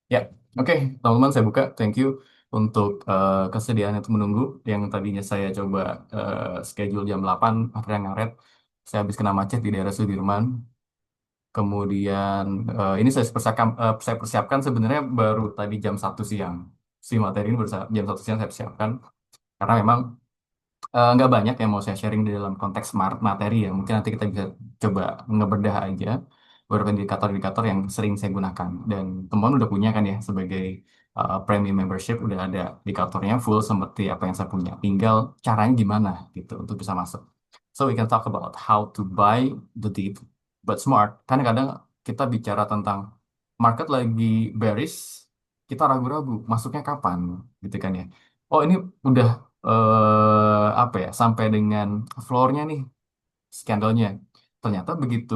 Ya, oke, teman-teman saya buka. Thank you untuk kesediaan untuk menunggu. Yang tadinya saya coba schedule jam 8, akhirnya ngaret. Saya habis kena macet di daerah Sudirman. Kemudian ini saya persiapkan sebenarnya baru tadi jam 1 siang. Si materi ini baru jam 1 siang saya persiapkan. Karena memang nggak banyak yang mau saya sharing di dalam konteks smart materi ya. Mungkin nanti kita bisa coba ngebedah aja beberapa indikator-indikator yang sering saya gunakan. Dan teman udah punya kan ya sebagai premium membership udah ada indikatornya full seperti apa yang saya punya. Tinggal caranya gimana gitu untuk bisa masuk. So we can talk about how to buy the dip but smart. Karena kadang kita bicara tentang market lagi bearish, kita ragu-ragu masuknya kapan gitu kan ya. Oh ini udah apa ya sampai dengan floornya nih skandalnya ternyata begitu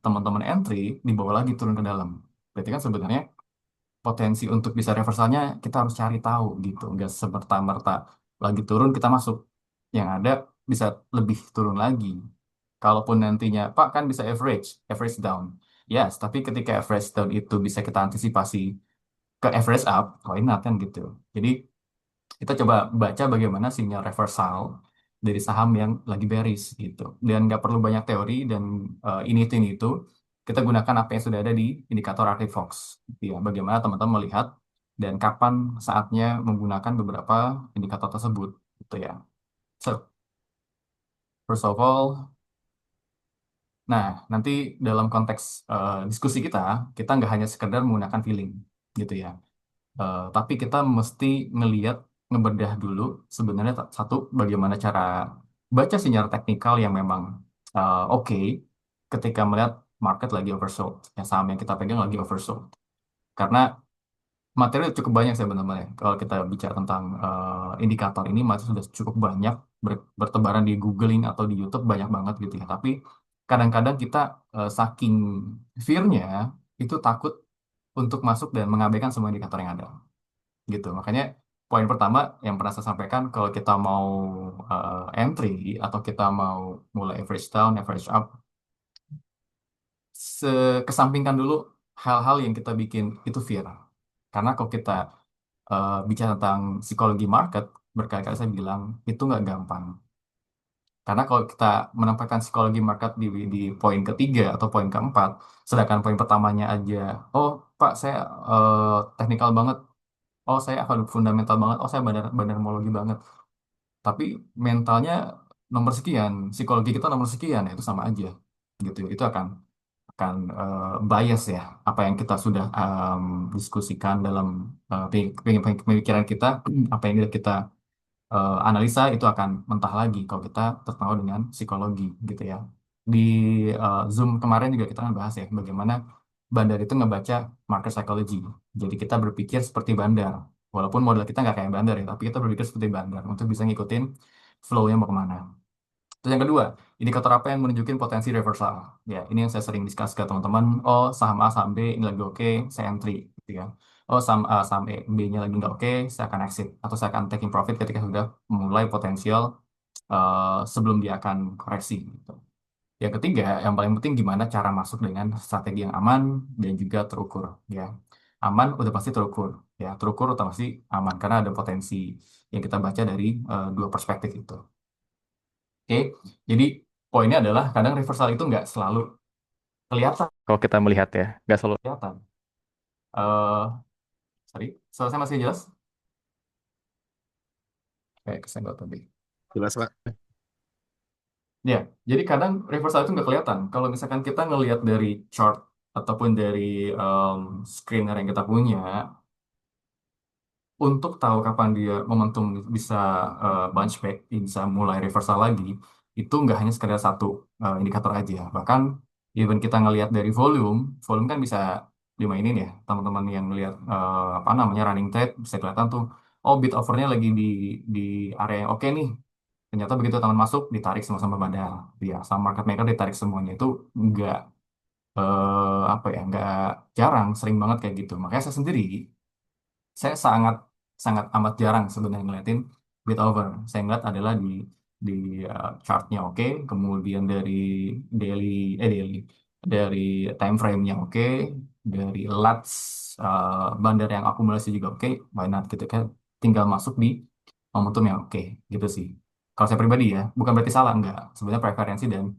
teman-teman entry dibawa lagi turun ke dalam berarti kan sebenarnya potensi untuk bisa reversalnya kita harus cari tahu gitu nggak semerta-merta lagi turun kita masuk yang ada bisa lebih turun lagi kalaupun nantinya Pak kan bisa average down yes tapi ketika average down itu bisa kita antisipasi ke average up why not kan gitu jadi kita coba baca bagaimana sinyal reversal dari saham yang lagi bearish gitu. Dan nggak perlu banyak teori dan ini itu. Kita gunakan apa yang sudah ada di indikator ArcticFox. Gitu ya, bagaimana teman-teman melihat dan kapan saatnya menggunakan beberapa indikator tersebut. Gitu ya. So, first of all, nah nanti dalam konteks diskusi kita nggak hanya sekedar menggunakan feeling gitu ya. Tapi kita mesti ngeliat, ngebedah dulu sebenarnya satu bagaimana cara baca sinyal teknikal yang memang oke ketika melihat market lagi oversold, ya saham yang kita pegang lagi oversold. Karena materi cukup banyak sebenarnya. Kalau kita bicara tentang indikator ini masih sudah cukup banyak bertebaran di googling atau di YouTube banyak banget gitu ya. Tapi kadang-kadang kita saking fear-nya itu takut untuk masuk dan mengabaikan semua indikator yang ada gitu. Makanya poin pertama yang pernah saya sampaikan kalau kita mau entry atau kita mau mulai average down, average up, kesampingkan dulu hal-hal yang kita bikin itu viral. Karena kalau kita bicara tentang psikologi market, berkali-kali saya bilang itu nggak gampang. Karena kalau kita menempatkan psikologi market di poin ketiga atau poin keempat, sedangkan poin pertamanya aja, oh Pak saya teknikal banget, oh saya akan fundamental banget, oh saya bandarmologi banget. Tapi mentalnya nomor sekian, psikologi kita nomor sekian, ya itu sama aja gitu. Itu akan bias ya apa yang kita sudah diskusikan dalam pemikiran kita, apa yang kita analisa itu akan mentah lagi kalau kita terpengaruh dengan psikologi gitu ya. Di Zoom kemarin juga kita kan bahas ya bagaimana bandar itu ngebaca market psychology. Jadi kita berpikir seperti bandar. Walaupun modal kita nggak kayak bandar ya, tapi kita berpikir seperti bandar untuk bisa ngikutin flow-nya mau kemana. Terus yang kedua, indikator apa yang menunjukin potensi reversal? Ya, ini yang saya sering discuss ke teman-teman. Oh, saham A, saham B ini lagi oke, saya entry, gitu ya. Oh, saham A, saham E, B-nya lagi nggak oke, saya akan exit atau saya akan taking profit ketika sudah mulai potensial sebelum dia akan koreksi. Gitu. Yang ketiga, yang paling penting gimana cara masuk dengan strategi yang aman dan juga terukur. Ya, aman udah pasti terukur. Ya, terukur udah pasti aman karena ada potensi yang kita baca dari dua perspektif itu. Oke, jadi poinnya adalah kadang reversal itu nggak selalu kelihatan. Kalau kita melihat ya, nggak selalu kelihatan. eh Sorry, selesai masih jelas? Kayak kesenggol tadi. Jelas, Pak. Ya, jadi kadang reversal itu nggak kelihatan. Kalau misalkan kita ngelihat dari chart ataupun dari em, screener yang kita punya, untuk tahu kapan dia momentum bisa bounce back, bisa mulai reversal lagi, itu nggak hanya sekedar satu indikator aja. Bahkan even kita ngelihat dari volume, volume kan bisa dimainin ya. Teman-teman yang ngelihat apa namanya running trade bisa kelihatan tuh, oh bid overnya lagi di area yang oke nih. Ternyata begitu teman masuk ditarik sama-sama bandar. Ya, sama market maker ditarik semuanya itu nggak apa ya, nggak jarang, sering banget kayak gitu. Makanya saya sangat sangat amat jarang sebenarnya ngeliatin bid over. Saya ngeliat adalah di chartnya oke, kemudian dari daily daily. dari time frame-nya oke, dari LUTs bandar yang akumulasi juga oke, why not gitu kan, tinggal masuk di momentum yang oke gitu sih. Kalau saya pribadi ya, bukan berarti salah enggak, sebenarnya preferensi dan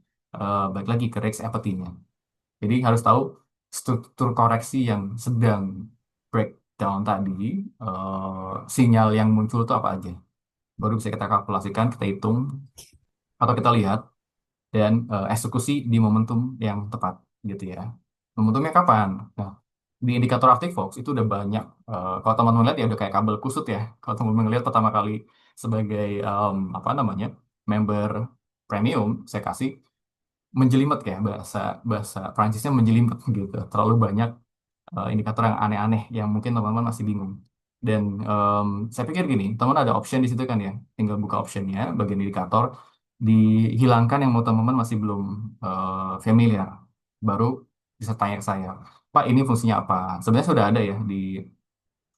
balik lagi ke risk appetite-nya. Jadi harus tahu struktur koreksi yang sedang breakdown tadi, sinyal yang muncul itu apa aja. Baru bisa kita kalkulasikan, kita hitung, atau kita lihat dan eksekusi di momentum yang tepat gitu ya. Momentumnya kapan? Nah, di indikator Arctic Fox itu udah banyak. Kalau teman-teman lihat ya udah kayak kabel kusut ya. Kalau teman-teman lihat pertama kali sebagai apa namanya member premium, saya kasih menjelimet kayak bahasa bahasa Prancisnya menjelimet gitu. Terlalu banyak indikator yang aneh-aneh yang mungkin teman-teman masih bingung. Dan saya pikir gini, teman ada option di situ kan ya, tinggal buka optionnya, bagian indikator, dihilangkan yang mau teman-teman masih belum familiar, baru bisa tanya ke saya, Pak ini fungsinya apa? Sebenarnya sudah ada ya di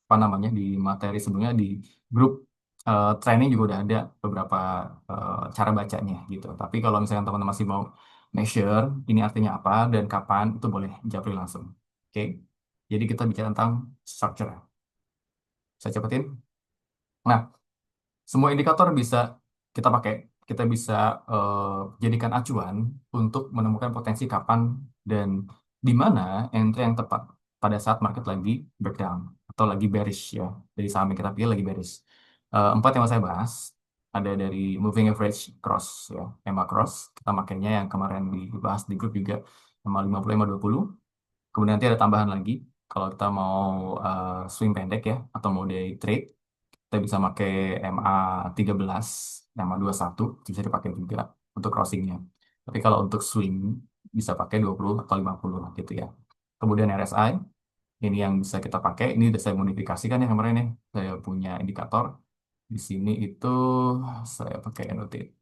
apa namanya di materi sebelumnya di grup training juga udah ada beberapa cara bacanya gitu. Tapi kalau misalnya teman-teman masih mau measure ini artinya apa dan kapan itu boleh japri langsung. Oke. Jadi kita bicara tentang structure. Saya cepetin. Nah, semua indikator bisa kita pakai, kita bisa jadikan acuan untuk menemukan potensi kapan dan di mana entry yang tepat pada saat market lagi breakdown atau lagi bearish ya. Dari saham yang kita pilih lagi bearish. Empat yang mau saya bahas ada dari moving average cross ya, EMA cross. Kita makainya yang kemarin dibahas di grup juga EMA 50, EMA 20. Kemudian nanti ada tambahan lagi kalau kita mau swing pendek ya atau mau day trade kita bisa pakai MA 13, MA 21 itu bisa dipakai juga untuk crossingnya. Tapi kalau untuk swing bisa pakai 20 atau 50 gitu ya. Kemudian RSI ini yang bisa kita pakai. Ini udah saya modifikasikan ya kemarin ya. Saya punya indikator di sini itu saya pakai annotate.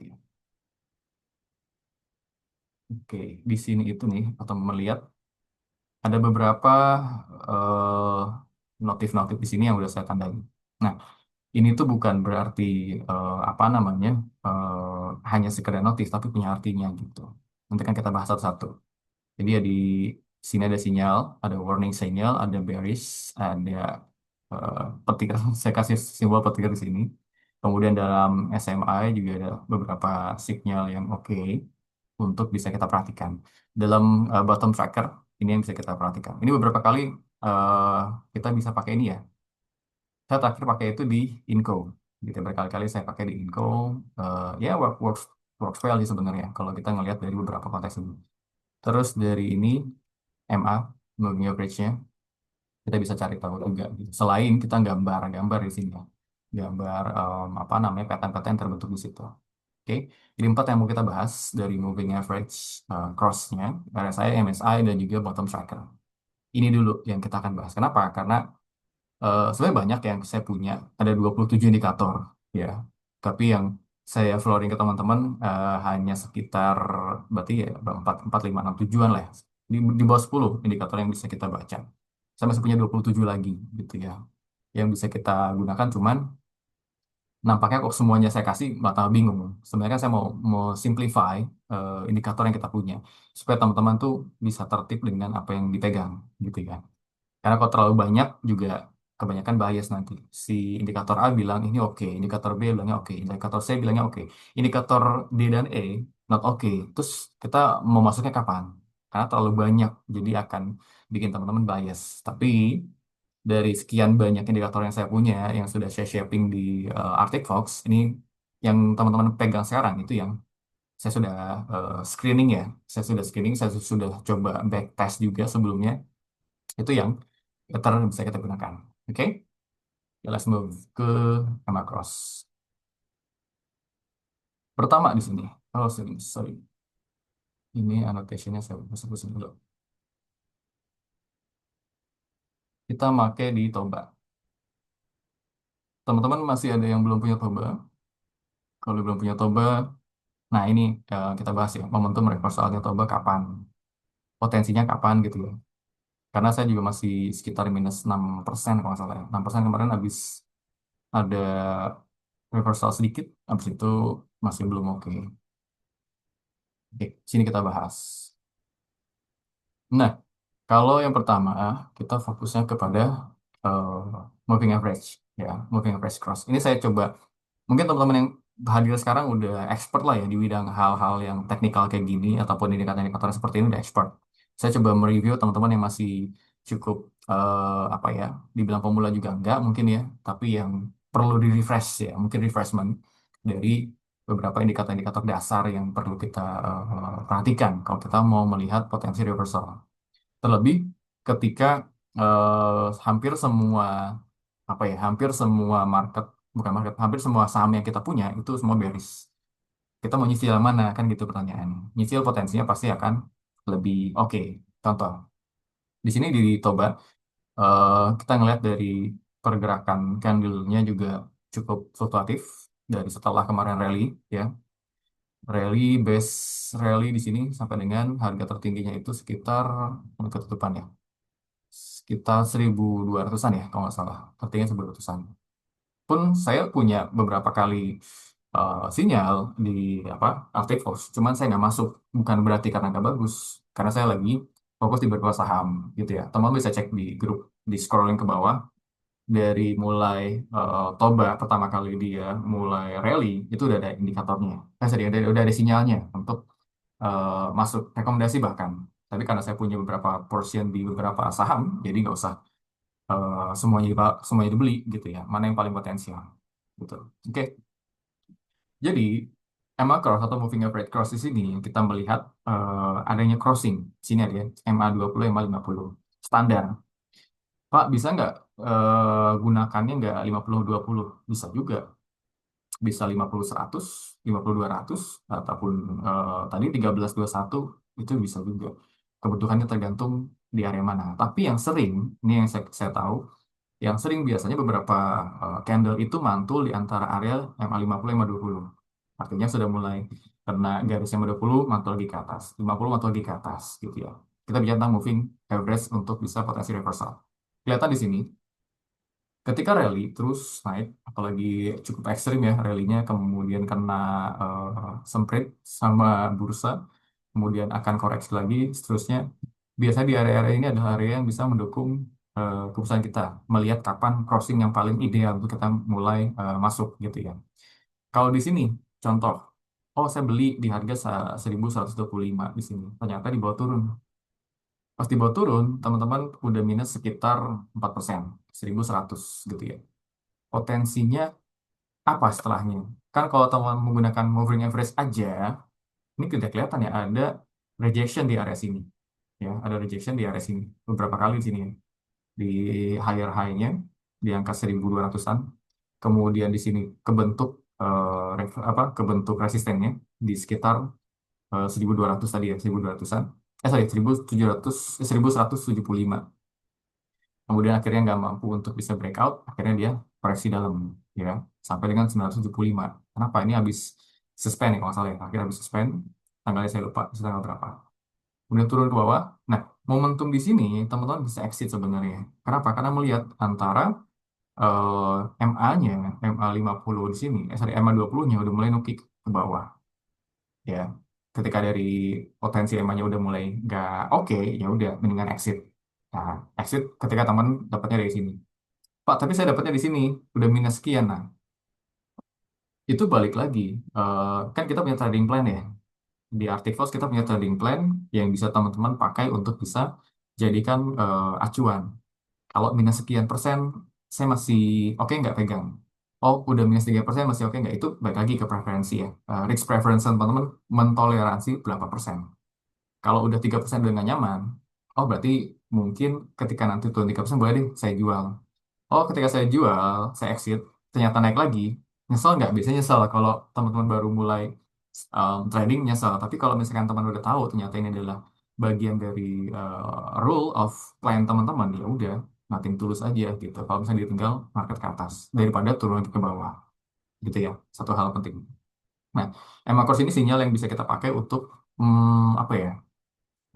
Oke, di sini itu nih atau melihat ada beberapa eh, notif-notif di sini yang udah saya tandai. Nah, ini tuh bukan berarti apa namanya hanya sekedar notif, tapi punya artinya gitu. Nanti kan kita bahas satu-satu. Jadi ya di sini ada sinyal, ada warning signal, ada bearish, ada petir. Saya kasih simbol petir di sini. Kemudian dalam SMI juga ada beberapa sinyal yang oke untuk bisa kita perhatikan. Dalam bottom tracker ini yang bisa kita perhatikan. Ini beberapa kali eh, kita bisa pakai ini ya. Saya terakhir pakai itu di Inco. Gitu berkali-kali saya pakai di Inco. Ya works well sih sebenarnya kalau kita ngelihat dari beberapa konteks ini. Terus dari ini MA moving average-nya kita bisa cari tahu juga. Gitu. Selain kita gambar-gambar di sini ya. Gambar apa namanya pattern-pattern terbentuk di situ. Oke, jadi empat yang mau kita bahas dari moving average cross-nya, RSI, MSI, dan juga bottom tracker. Ini dulu yang kita akan bahas. Kenapa? Karena sebenarnya banyak yang saya punya, ada 27 indikator ya. Tapi yang saya flooring ke teman-teman hanya sekitar berarti ya 4, 4, 5, 6 tujuan lah ya. Di bawah 10 indikator yang bisa kita baca. Saya masih punya 27 lagi gitu ya. Yang bisa kita gunakan cuman nampaknya kok semuanya saya kasih bakal bingung. Sebenarnya saya mau simplify indikator yang kita punya supaya teman-teman tuh bisa tertib dengan apa yang dipegang gitu ya. Karena kalau terlalu banyak juga kebanyakan bias nanti. Si indikator A bilang ini oke, indikator B bilangnya oke, indikator C bilangnya oke, indikator D dan E not oke. Terus kita mau masuknya kapan? Karena terlalu banyak, jadi akan bikin teman-teman bias. Tapi dari sekian banyak indikator yang saya punya, yang sudah saya shaping di Arctic Fox, ini yang teman-teman pegang sekarang itu yang saya sudah screening ya. Saya sudah screening, saya sudah coba backtest juga sebelumnya. Itu yang pattern yang bisa kita gunakan. Oke, ya, let's move ke gamma cross. Pertama di sini, oh sorry, sorry. Ini annotationnya saya pusing dulu. Kita pakai di Toba. Teman-teman masih ada yang belum punya Toba? Kalau belum punya Toba, nah ini kita bahas ya, momentum reversalnya Toba kapan? Potensinya kapan gitu ya. Karena saya juga masih sekitar minus 6% kalau nggak salah ya. 6% kemarin habis ada reversal sedikit, habis itu masih belum oke. Oke, sini kita bahas. Nah, kalau yang pertama, kita fokusnya kepada eh, moving average, ya, moving average cross. Ini saya coba, mungkin teman-teman yang hadir sekarang udah expert lah ya di bidang hal-hal yang teknikal kayak gini, ataupun indikator-indikator seperti ini udah expert. Saya coba mereview teman-teman yang masih cukup, apa ya, dibilang pemula juga enggak mungkin ya, tapi yang perlu di refresh ya, mungkin refreshment dari beberapa indikator-indikator dasar yang perlu kita perhatikan kalau kita mau melihat potensi reversal. Terlebih ketika hampir semua, apa ya, hampir semua market, bukan market, hampir semua saham yang kita punya itu semua bearish. Kita mau nyicil yang mana kan gitu pertanyaan. Nyicil potensinya pasti akan lebih oke. Contoh, di sini di Toba, kita ngelihat dari pergerakan candle-nya juga cukup fluktuatif dari setelah kemarin rally, ya. Rally base rally di sini sampai dengan harga tertingginya itu sekitar ketutupan ya, sekitar 1.200-an ya kalau nggak salah, artinya 1.200-an. Pun saya punya beberapa kali sinyal di apa Arcticos, cuman saya nggak masuk, bukan berarti karena nggak bagus, karena saya lagi fokus di beberapa saham gitu ya. Teman bisa cek di grup, di scrolling ke bawah, dari mulai Toba pertama kali dia mulai rally itu udah ada indikatornya, sorry, udah ada sinyalnya untuk masuk rekomendasi bahkan. Tapi karena saya punya beberapa portion di beberapa saham, jadi nggak usah semuanya dibeli gitu ya. Mana yang paling potensial gitu. Oke. Jadi MA cross atau moving average cross di sini kita melihat adanya crossing. Sini ada ya, MA20, MA50. Standar. Pak, bisa nggak gunakannya nggak 50-20? Bisa juga. Bisa 50-100, 50-200, ataupun tadi 13-21 itu bisa juga. Kebutuhannya tergantung di area mana. Tapi yang sering, ini yang saya tahu, yang sering biasanya beberapa candle itu mantul di antara area MA50 MA20. Artinya sudah mulai kena garis MA20 mantul lagi ke atas, 50 mantul lagi ke atas gitu ya. Kita bicara tentang moving average untuk bisa potensi reversal. Kelihatan di sini ketika rally terus naik, apalagi cukup ekstrim ya rally-nya, kemudian kena semprit sama bursa, kemudian akan koreksi lagi, seterusnya. Biasanya di area-area ini adalah area yang bisa mendukung keputusan kita, melihat kapan crossing yang paling ideal untuk kita mulai masuk gitu ya. Kalau di sini, contoh, oh saya beli di harga 1.125 di sini, ternyata dibawa turun. Pas dibawa turun, teman-teman udah minus sekitar 4%, 1.100 gitu ya. Potensinya apa setelahnya? Kan kalau teman menggunakan moving average aja, ini tidak kelihatan ya, ada rejection di area sini. Ya, ada rejection di area sini. Beberapa kali di sini ya. Di higher high-nya, di angka 1.200-an. Kemudian di sini kebentuk kebentuk resistennya di sekitar 1.200 tadi ya, 1.200-an. Sorry, 1.700, 1.175. Kemudian akhirnya nggak mampu untuk bisa breakout, akhirnya dia koreksi dalam, ya, sampai dengan 975. Kenapa? Ini habis suspend ya kalau nggak salah ya, akhirnya habis suspend, tanggalnya saya lupa, itu tanggal berapa. Kemudian turun ke bawah. Nah, momentum di sini teman-teman bisa exit sebenarnya. Kenapa? Karena melihat antara MA-nya, MA50 di sini, sorry, MA20-nya udah mulai nukik ke bawah, ya. Ketika dari potensi EMA-nya udah mulai nggak oke, ya udah mendingan exit. Nah, exit ketika teman dapatnya dari sini. Pak, tapi saya dapatnya di sini udah minus sekian. Nah, itu balik lagi. Kan kita punya trading plan ya. Di Arcticos kita punya trading plan yang bisa teman-teman pakai untuk bisa jadikan acuan. Kalau minus sekian persen, saya masih oke nggak pegang. Oh, udah minus 3% masih oke nggak? Itu balik lagi ke preferensi ya. Risk preference teman-teman mentoleransi berapa persen. Kalau udah 3% udah nggak nyaman, oh berarti mungkin ketika nanti turun 3% boleh deh saya jual. Oh, ketika saya jual, saya exit, ternyata naik lagi. Nyesel nggak? Biasanya nyesel kalau teman-teman baru mulai trading, nyesel. Tapi kalau misalkan teman udah tahu ternyata ini adalah bagian dari rule of plan teman-teman, ya udah nothing tulus aja gitu. Kalau misalnya ditinggal market ke atas daripada turun lagi ke bawah, gitu ya. Satu hal penting. Nah, emang course ini sinyal yang bisa kita pakai untuk apa ya?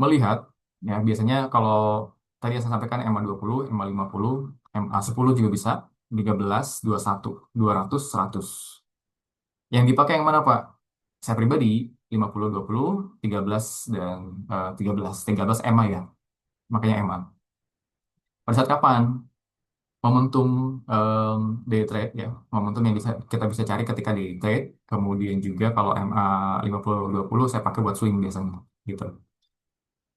Melihat, ya biasanya kalau tadi yang saya sampaikan MA20, MA50, MA10 juga bisa, 13, 21, 200, 100. Yang dipakai yang mana Pak? Saya pribadi 50, 20, 13 dan 13 MA ya. makanya MA. Pada saat kapan? Momentum day trade ya, momentum yang bisa kita bisa cari ketika day trade. Kemudian juga kalau MA 50-20 saya pakai buat swing biasanya gitu.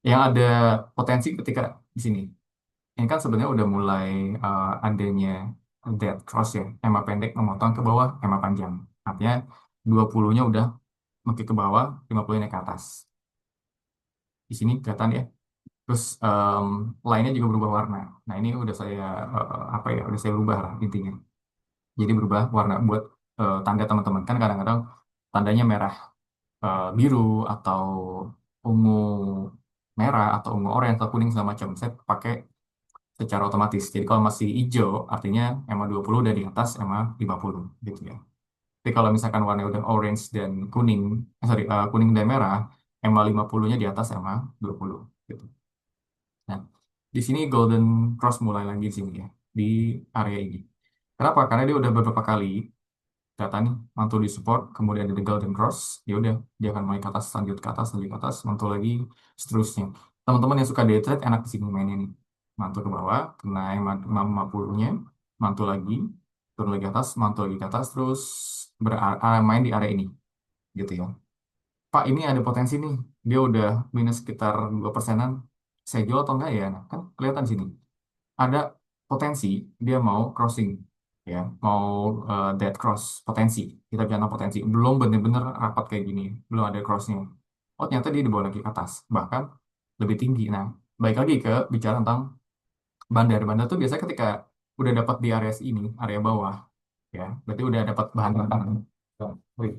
Yang ada potensi ketika di sini. Ini kan sebenarnya udah mulai adanya dead cross ya, EMA pendek memotong ke bawah, EMA panjang. Artinya 20-nya udah makin ke bawah, 50 naik ke atas. Di sini kelihatan ya. Terus lainnya juga berubah warna. Nah ini udah saya apa ya, udah saya rubah lah intinya. Jadi berubah warna buat tanda teman-teman. Kan kadang-kadang tandanya merah biru atau ungu merah atau ungu oranye atau kuning segala macam. Saya pakai secara otomatis. Jadi kalau masih hijau, artinya EMA 20 udah di atas EMA 50 gitu ya. Tapi kalau misalkan warnanya udah orange dan kuning, sorry, kuning dan merah, EMA 50-nya di atas EMA 20 gitu. Nah, di sini Golden Cross mulai lagi di sini ya, di area ini. Kenapa? Karena dia udah beberapa kali data nih mantul di support, kemudian ada Golden Cross, ya udah dia akan main ke atas, lanjut ke atas, mantul lagi, seterusnya. Teman-teman yang suka day trade enak di sini mainnya nih, mantul ke bawah, kena yang 50-nya, mantul lagi, turun lagi ke atas, mantul lagi ke atas, terus main di area ini, gitu ya. Pak, ini ada potensi nih, dia udah minus sekitar 2%-an, saya jual atau enggak ya? Nah, kan kelihatan sini ada potensi dia mau crossing ya mau dead cross potensi kita bilang potensi belum benar-benar rapat kayak gini belum ada crossnya oh ternyata dia dibawa lagi ke atas bahkan lebih tinggi nah baik lagi ke bicara tentang bandar tuh biasanya ketika udah dapat di area ini area bawah ya berarti udah dapat bahan bakar. Wih,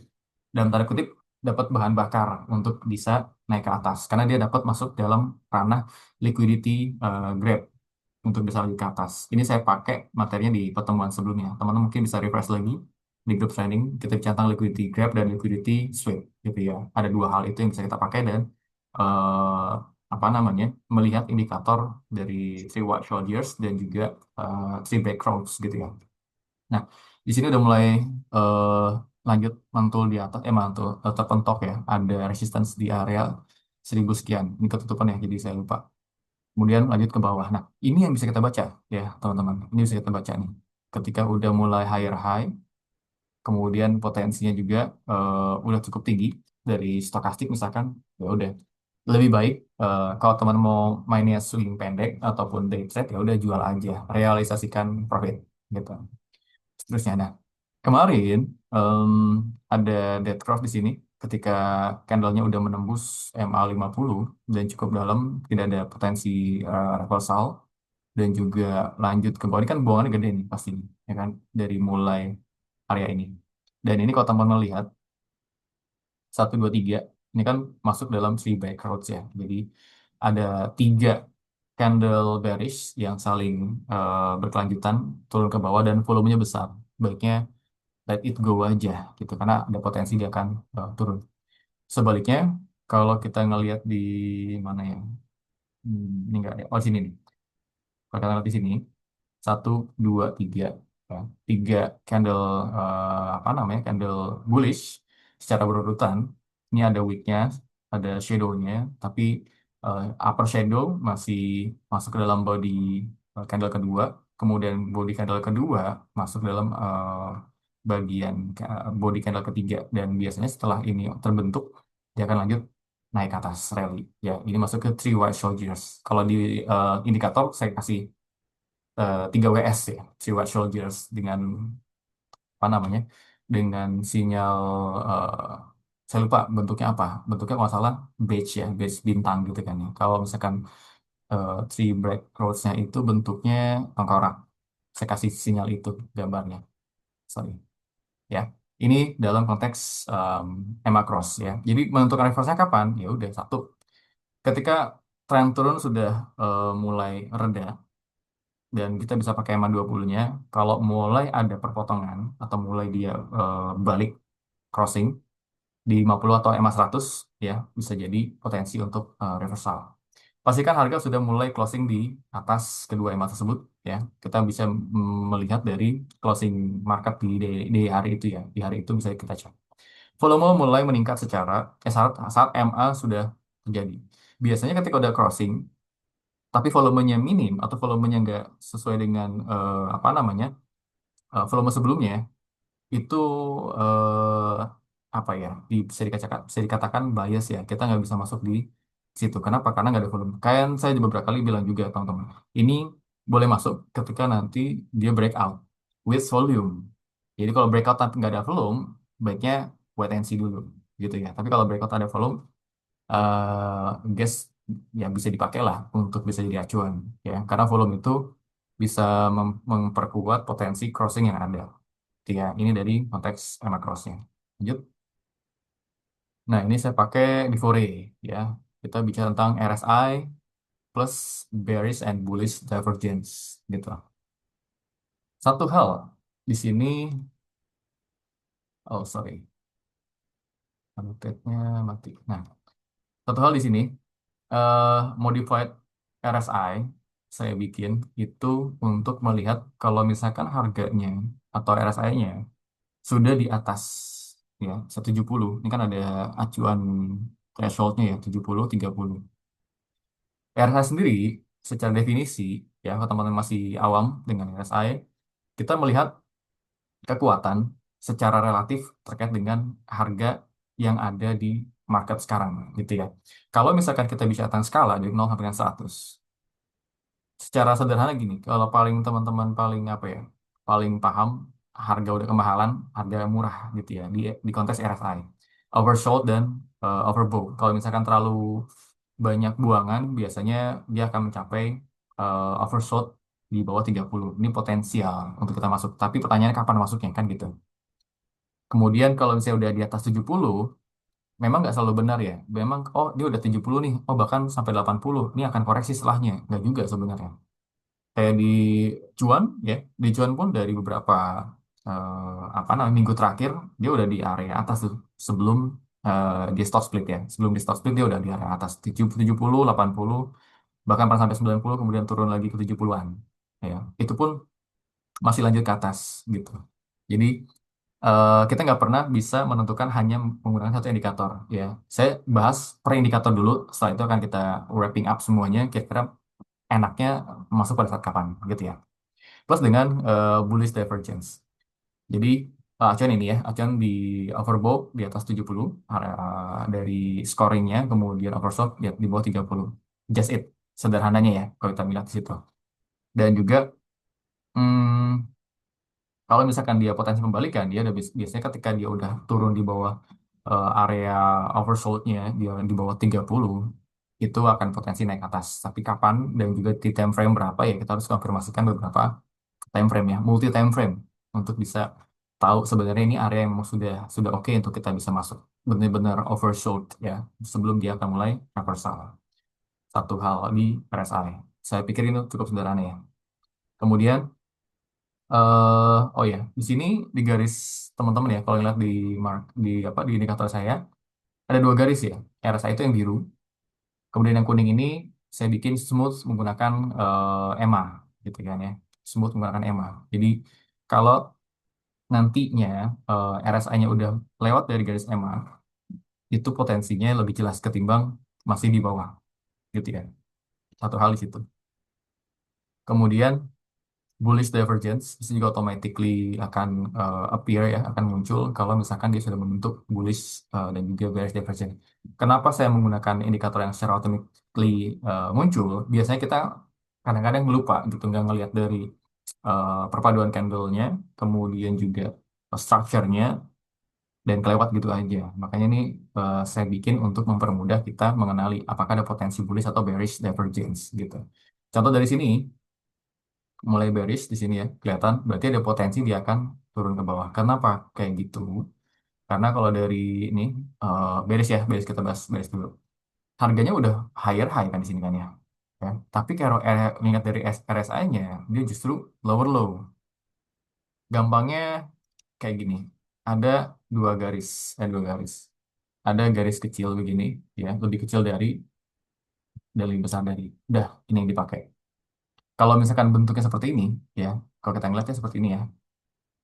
dalam tanda kutip dapat bahan bakar untuk bisa naik ke atas karena dia dapat masuk dalam ranah liquidity grab untuk bisa lagi ke atas. Ini saya pakai materinya di pertemuan sebelumnya. Teman-teman mungkin bisa refresh lagi di grup training. Kita bicara tentang liquidity grab dan liquidity sweep gitu ya. Ada dua hal itu yang bisa kita pakai dan eh, apa namanya melihat indikator dari three white soldiers dan juga three black crowds gitu ya. Nah, di sini udah mulai eh, lanjut mantul di atas, mantul terpentok ya. Ada resistance di area 1000 sekian. Ini ketutupan ya, jadi saya lupa. Kemudian lanjut ke bawah. Nah, ini yang bisa kita baca ya, teman-teman. Ini bisa kita baca nih. Ketika udah mulai higher high, kemudian potensinya juga udah cukup tinggi dari stokastik misalkan, ya udah lebih baik kalau teman mau mainnya swing pendek ataupun day trade ya udah jual aja, realisasikan profit gitu. Seterusnya, nah kemarin em, ada dead cross di sini ketika candlenya udah menembus MA 50 dan cukup dalam, tidak ada potensi reversal dan juga lanjut ke bawah. Ini kan buangannya gede nih pasti nih, ya kan dari mulai area ini. Dan ini kalau teman melihat 1, 2, 3 ini kan masuk dalam three back roads ya. Jadi ada 3 candle bearish yang saling berkelanjutan turun ke bawah dan volumenya besar. Baiknya let it go aja gitu karena ada potensi dia akan turun. Sebaliknya kalau kita ngelihat di mana ya? Ini enggak ada. Oh sini nih. Kalau kita ngeliat di sini 1, 2, 3 ya. 3 candle apa namanya candle bullish secara berurutan. Ini ada wicknya, ada shadownya, tapi upper shadow masih masuk ke dalam body candle kedua, kemudian body candle kedua masuk dalam bagian body candle ketiga, dan biasanya setelah ini terbentuk dia akan lanjut naik ke atas rally. Ya, ini masuk ke three white soldiers. Kalau di indikator saya kasih 3 WS ya, Three White Soldiers dengan apa namanya, dengan sinyal saya lupa bentuknya apa, bentuknya kalau nggak salah badge ya, badge bintang gitu kan ya. Kalau misalkan Three Black Crows-nya itu bentuknya tengkorak, saya kasih sinyal itu gambarnya, sorry ya. Ini dalam konteks EMA Cross ya. Jadi menentukan reverse-nya kapan? Ya udah satu, ketika tren turun sudah mulai reda dan kita bisa pakai EMA 20-nya, kalau mulai ada perpotongan atau mulai dia balik crossing di 50 atau EMA 100 ya bisa jadi potensi untuk reversal. Pastikan harga sudah mulai closing di atas kedua EMA tersebut ya. Kita bisa melihat dari closing market di hari itu ya. Di hari itu bisa kita cek. Volume mulai meningkat saat MA sudah terjadi. Biasanya ketika udah crossing tapi volumenya minim atau volumenya nggak sesuai dengan apa namanya volume sebelumnya, itu eh, apa ya, bisa dikatakan bias ya. Kita nggak bisa masuk di situ. Kenapa? Karena nggak ada volume. Kayak yang saya beberapa kali bilang juga teman-teman. Ini boleh masuk ketika nanti dia breakout with volume. Jadi kalau breakout tapi nggak ada volume, baiknya wait and see dulu gitu ya. Tapi kalau breakout ada volume, gas ya bisa dipakai lah untuk bisa jadi acuan ya. Karena volume itu bisa memperkuat potensi crossing yang ada. Ya, ini dari konteks macrosnya. Lanjut. Nah, ini saya pakai di Fore ya. Kita bicara tentang RSI plus bearish and bullish divergence gitu. Satu hal di sini, oh sorry, annotate-nya mati. Nah, satu hal di sini, eh modified RSI saya bikin itu untuk melihat kalau misalkan harganya atau RSI-nya sudah di atas ya 170. Ini kan ada acuan thresholdnya ya 70 30. RSI sendiri secara definisi ya kalau teman-teman masih awam dengan RSI, kita melihat kekuatan secara relatif terkait dengan harga yang ada di market sekarang gitu ya. Kalau misalkan kita bicara tentang skala dari 0 sampai dengan 100, secara sederhana gini, kalau paling teman-teman paling apa ya, paling paham harga udah kemahalan, harga murah gitu ya di konteks RSI. Oversold dan overbought. Kalau misalkan terlalu banyak buangan, biasanya dia akan mencapai oversold di bawah 30. Ini potensial untuk kita masuk. Tapi pertanyaannya kapan masuknya kan gitu. Kemudian kalau misalnya udah di atas 70, memang nggak selalu benar ya. Memang, oh dia udah 70 nih, oh bahkan sampai 80, ini akan koreksi setelahnya. Nggak juga sebenarnya. Kayak di cuan ya, di cuan pun dari beberapa apa namanya minggu terakhir dia udah di area atas tuh sebelum di stock split ya. Sebelum di stock split dia udah di area atas 70 80, bahkan pernah sampai 90 kemudian turun lagi ke 70-an. Ya, itu pun masih lanjut ke atas gitu. Jadi kita nggak pernah bisa menentukan hanya menggunakan satu indikator ya. Saya bahas per indikator dulu, setelah itu akan kita wrapping up semuanya kira-kira enaknya masuk pada saat kapan gitu ya. Plus dengan bullish divergence. Jadi acuan ini ya, acuan di overbought di atas 70 dari scoringnya, kemudian oversold di bawah 30. Just it, sederhananya ya kalau kita lihat di situ. Dan juga hmm, kalau misalkan dia potensi pembalikan, dia udah biasanya ketika dia udah turun di bawah area oversold-nya, dia di bawah 30, itu akan potensi naik atas. Tapi kapan dan juga di time frame berapa ya, kita harus konfirmasikan beberapa time frame ya, multi time frame untuk bisa tahu sebenarnya ini area yang sudah oke untuk kita bisa masuk benar-benar oversold ya sebelum dia akan mulai reversal. Satu hal di RSI. Saya pikir ini cukup sederhana ya. Kemudian oh ya, di sini di garis teman-teman ya, kalau lihat di di apa di indikator saya ada dua garis ya. RSI itu yang biru, kemudian yang kuning ini saya bikin smooth menggunakan EMA gitu kan ya, smooth menggunakan EMA. Jadi kalau nantinya RSI-nya udah lewat dari garis EMA, itu potensinya lebih jelas ketimbang masih di bawah gitu ya. Satu hal di situ. Kemudian bullish divergence itu juga automatically akan appear ya, akan muncul kalau misalkan dia sudah membentuk bullish dan juga bearish divergence. Kenapa saya menggunakan indikator yang secara automatically muncul? Biasanya kita kadang-kadang lupa gitu, nggak ngelihat dari perpaduan candle-nya, kemudian juga structure-nya, dan kelewat gitu aja. Makanya ini saya bikin untuk mempermudah kita mengenali apakah ada potensi bullish atau bearish divergence gitu. Contoh dari sini, mulai bearish di sini ya kelihatan berarti ada potensi dia akan turun ke bawah. Kenapa kayak gitu? Karena kalau dari ini bearish ya, bearish kita bahas bearish dulu. Harganya udah higher high kan di sini kan ya. Ya. Tapi kalau ingat dari RSI-nya dia justru lower low. Gampangnya kayak gini. Ada dua garis. Ada garis kecil begini ya, lebih kecil dan lebih besar dari. Udah, ini yang dipakai. Kalau misalkan bentuknya seperti ini ya, kalau kita ngeliatnya seperti ini ya.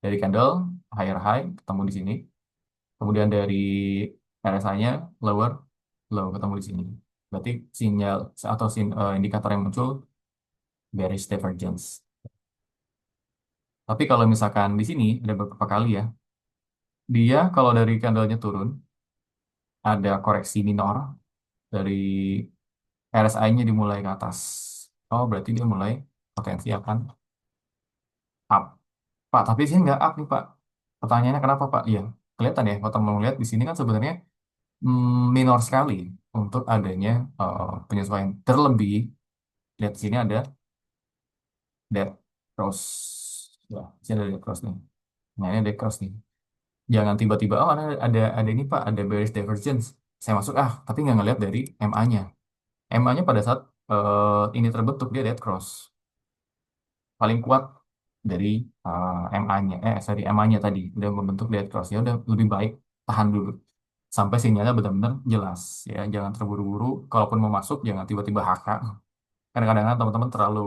Dari candle higher high ketemu di sini, kemudian dari RSI-nya lower low ketemu di sini. Berarti sinyal atau indikator yang muncul bearish divergence. Tapi kalau misalkan di sini ada beberapa kali ya, dia kalau dari candlenya turun, ada koreksi minor dari RSI-nya dimulai ke atas. Oh, berarti dia mulai potensi akan up. Pak, tapi sih nggak up nih, Pak. Pertanyaannya kenapa, Pak? Iya, kelihatan ya, kalau teman melihat di sini kan sebenarnya minor sekali untuk adanya penyesuaian. Terlebih, lihat di sini ada dead cross. Ya, di sini ada dead cross nih. Nah, ini dead cross nih. Jangan tiba-tiba, oh ada ini, Pak, ada bearish divergence. Saya masuk, tapi nggak ngelihat dari MA-nya. MA-nya pada saat ini terbentuk, dia dead cross. Paling kuat dari MA-nya, sorry, MA-nya tadi udah membentuk dead cross, ya udah lebih baik tahan dulu sampai sinyalnya benar-benar jelas, ya jangan terburu-buru. Kalaupun mau masuk jangan tiba-tiba HK. Kadang-kadang kan teman-teman terlalu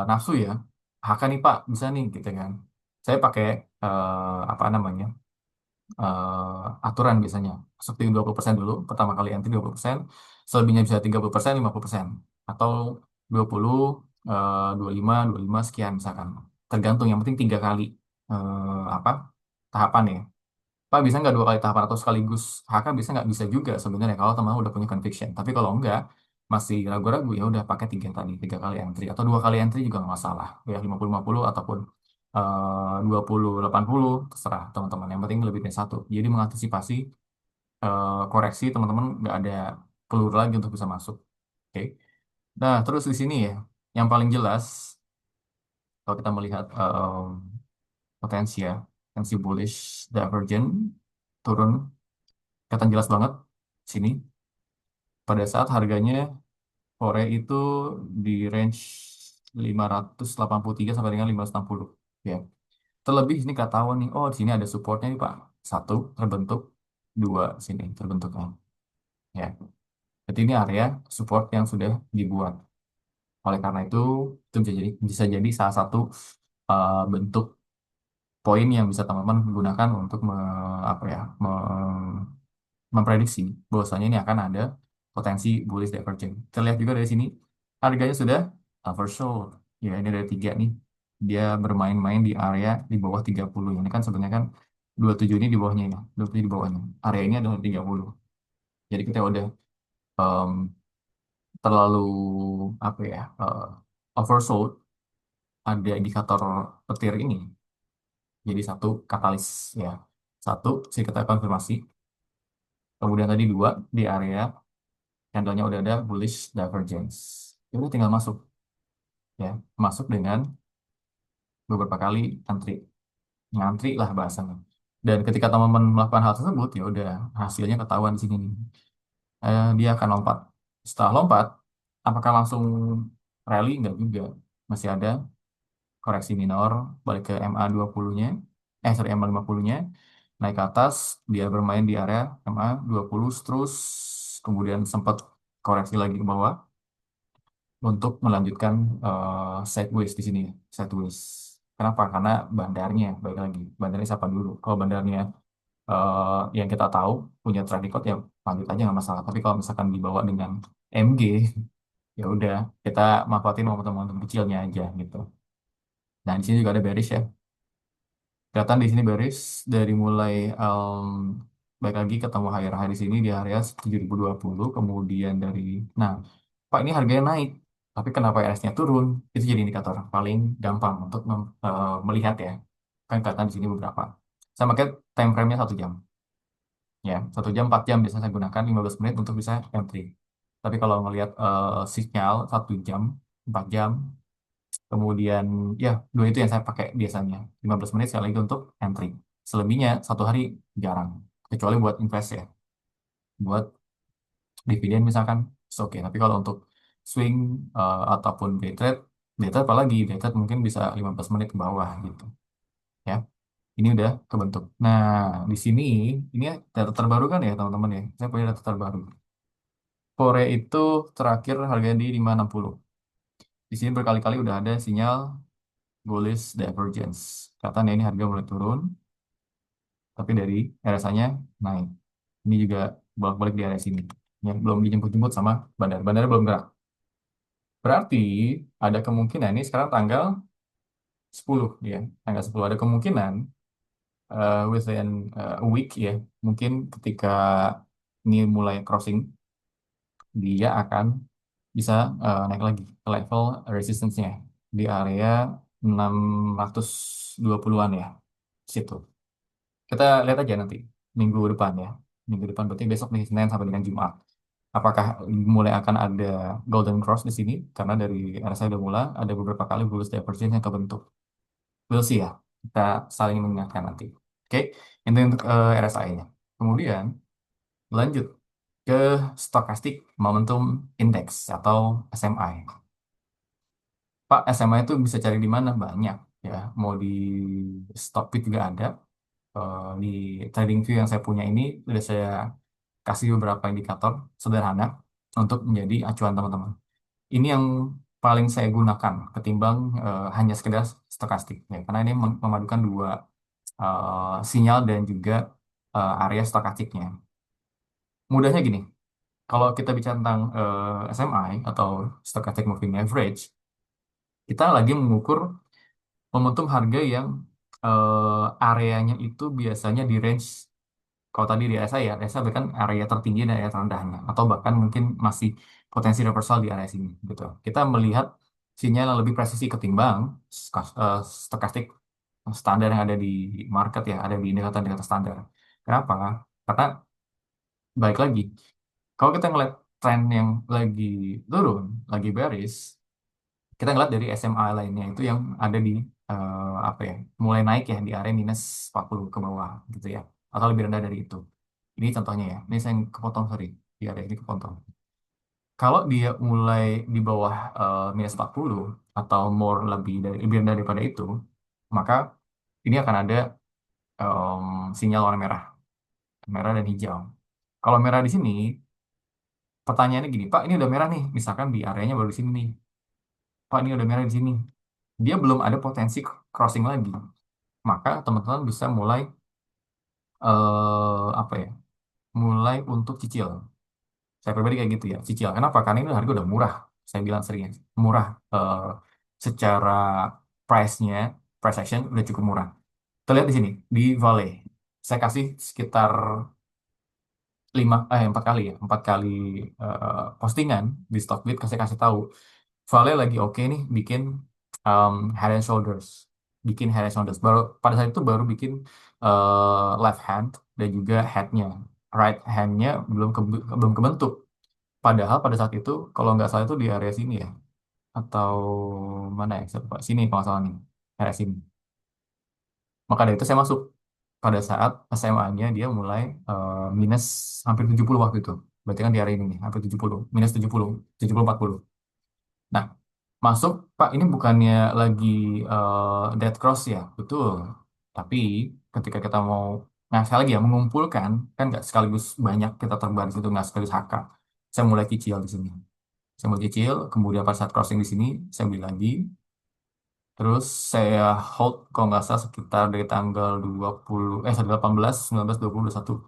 nafsu ya, HK nih Pak bisa nih gitu kan. Saya pakai apa namanya, aturan biasanya masuk di 20% dulu, pertama kali entry 20%, selebihnya bisa 30%, 50%, atau 20, 25 sekian misalkan. Tergantung, yang penting 3 kali apa tahapan ya. Pak bisa nggak 2 kali tahapan atau sekaligus HK, bisa nggak? Bisa juga sebenarnya kalau teman udah punya conviction. Tapi kalau enggak, masih ragu-ragu, ya udah pakai tiga tadi, 3 kali entry atau 2 kali entry juga nggak masalah. Ya 50-50 ataupun 20-80 terserah teman-teman. Yang penting lebih dari satu. Jadi mengantisipasi koreksi teman-teman nggak ada peluru lagi untuk bisa masuk. Oke. Nah terus di sini ya, yang paling jelas kalau kita melihat potensi ya, potensi bullish divergent turun, kelihatan jelas banget sini pada saat harganya sore itu di range 583 sampai dengan 560 ya. Terlebih ini ketahuan nih, oh di sini ada supportnya nih Pak. Satu terbentuk, dua sini terbentuk kan. Ya. Jadi ini area support yang sudah dibuat. Oleh karena itu bisa jadi salah satu bentuk poin yang bisa teman-teman gunakan untuk apa ya, memprediksi bahwasanya ini akan ada potensi bullish divergence. Terlihat juga dari sini harganya sudah oversold. Ya, ini ada tiga nih. Dia bermain-main di area di bawah 30. Ini kan sebenarnya kan 27 ini di bawahnya ya. 27 di bawahnya. Area ini adalah 30. Jadi kita udah em, terlalu apa ya, oversold. Ada indikator petir ini. Jadi satu katalis ya. Satu, sih kita konfirmasi. Kemudian tadi dua di area candlenya udah ada bullish divergence. Ya udah tinggal masuk ya, masuk dengan beberapa kali antri, ngantri lah bahasanya. Dan ketika teman-teman melakukan hal tersebut, ya udah hasilnya ketahuan di sini nih. Dia akan lompat. Setelah lompat, apakah langsung rally? Enggak juga. Masih ada koreksi minor, balik ke MA 20-nya, sorry MA 50-nya, naik ke atas, dia bermain di area MA 20 terus, kemudian sempat koreksi lagi ke bawah, untuk melanjutkan sideways di sini, sideways. Kenapa? Karena bandarnya, baik lagi, bandarnya siapa dulu? Kalau bandarnya yang kita tahu punya track record, ya lanjut aja nggak masalah. Tapi kalau misalkan dibawa dengan MG, ya udah kita manfaatin momentum-momentum kecilnya aja gitu. Nah di sini juga ada bearish ya. Kelihatan di sini bearish dari mulai baik lagi ketemu higher high di sini di area 7020, kemudian dari, nah Pak ini harganya naik tapi kenapa RS-nya turun, itu jadi indikator paling gampang untuk melihat ya. Kan kelihatan di sini beberapa, saya pakai time frame-nya 1 jam ya, 1 jam 4 jam biasanya saya gunakan 15 menit untuk bisa entry. Tapi kalau melihat sinyal 1 jam 4 jam, kemudian ya dua itu yang saya pakai biasanya. 15 menit sekali lagi untuk entry. Selebihnya 1 hari jarang. Kecuali buat invest ya. Buat dividen misalkan, it's okay. Tapi kalau untuk swing ataupun day trade apalagi, day trade mungkin bisa 15 menit ke bawah gitu. Ya, ini udah kebentuk. Nah, di sini ini ya data terbaru kan ya teman-teman ya. Saya punya data terbaru. Korea itu terakhir harganya di 560. Di sini berkali-kali udah ada sinyal bullish divergence. Katanya ini harga mulai turun, tapi dari RSI-nya naik. Ini juga bolak-balik di area sini. Ya, belum dijemput-jemput sama bandar. Bandar belum gerak. Berarti ada kemungkinan ini sekarang tanggal 10 ya. Tanggal 10 ada kemungkinan within a week ya. Mungkin ketika ini mulai crossing, dia akan bisa naik lagi ke level resistance-nya di area 620-an ya. Situ. Kita lihat aja nanti minggu depan ya. Minggu depan berarti besok nih Senin sampai dengan Jumat. Apakah mulai akan ada golden cross di sini? Karena dari RSI udah mulai ada beberapa kali bullish divergence yang kebentuk. We'll see ya. Kita saling mengingatkan nanti. Oke, itu untuk RSI-nya. Kemudian lanjut ke Stochastic Momentum Index atau SMI. Pak, SMI itu bisa cari di mana? Banyak ya. Mau di Stockbit juga ada. Di TradingView yang saya punya ini sudah saya kasih beberapa indikator sederhana untuk menjadi acuan teman-teman. Ini yang paling saya gunakan ketimbang hanya sekedar stokastik ya, karena ini memadukan dua sinyal dan juga area stokastiknya. Mudahnya gini, kalau kita bicara tentang SMI atau Stochastic Moving Average, kita lagi mengukur momentum harga yang areanya itu biasanya di range. Kalau tadi di RSI ya, RSI bahkan area tertinggi dan area terendahnya, atau bahkan mungkin masih potensi reversal di area sini, gitu. Kita melihat sinyal yang lebih presisi ketimbang stokastik standar yang ada di market ya, ada di indikator-indikator standar. Kenapa? Karena baik lagi, kalau kita ngeliat tren yang lagi turun, lagi bearish, kita ngeliat dari SMA lainnya itu yang ada di apa ya, mulai naik ya di area minus 40 ke bawah gitu ya, atau lebih rendah dari itu. Ini contohnya ya, ini saya yang kepotong, sorry, di area ini kepotong. Kalau dia mulai di bawah minus 40 atau more lebih rendah daripada itu, maka ini akan ada em, sinyal warna merah, merah dan hijau. Kalau merah di sini, pertanyaannya gini, Pak, ini udah merah nih, misalkan di areanya baru di sini nih. Pak, ini udah merah di sini. Dia belum ada potensi crossing lagi. Maka teman-teman bisa mulai apa ya? Mulai untuk cicil. Saya pribadi kayak gitu ya, cicil. Kenapa? Karena ini harga udah murah. Saya bilang sering ya, murah. Secara price-nya, price action udah cukup murah. Kita lihat di sini, di Vale. Saya kasih sekitar 4 kali ya, 4 kali postingan di Stockbit. Saya kasih tahu, Vale lagi oke nih bikin head and shoulders, bikin head and shoulders. Baru pada saat itu baru bikin left hand dan juga headnya, right handnya belum kebentuk. Padahal pada saat itu kalau nggak salah itu di area sini ya, atau mana ya, saya lupa. Sini kalau nggak salah nih, area sini. Maka dari itu saya masuk pada saat SMA-nya dia mulai minus hampir 70 waktu itu. Berarti kan di area ini nih, hampir 70, minus 70, 70 40. Nah, masuk, Pak, ini bukannya lagi dead cross ya? Betul. Tapi ketika kita mau, nah sekali lagi ya, mengumpulkan, kan nggak sekaligus banyak kita terbaris itu, nggak sekaligus HK. Saya mulai cicil di sini. Saya mulai cicil, kemudian pada saat crossing di sini, saya beli lagi. Terus saya hold kalau nggak salah sekitar dari tanggal 20, 18, 19, 20, 21,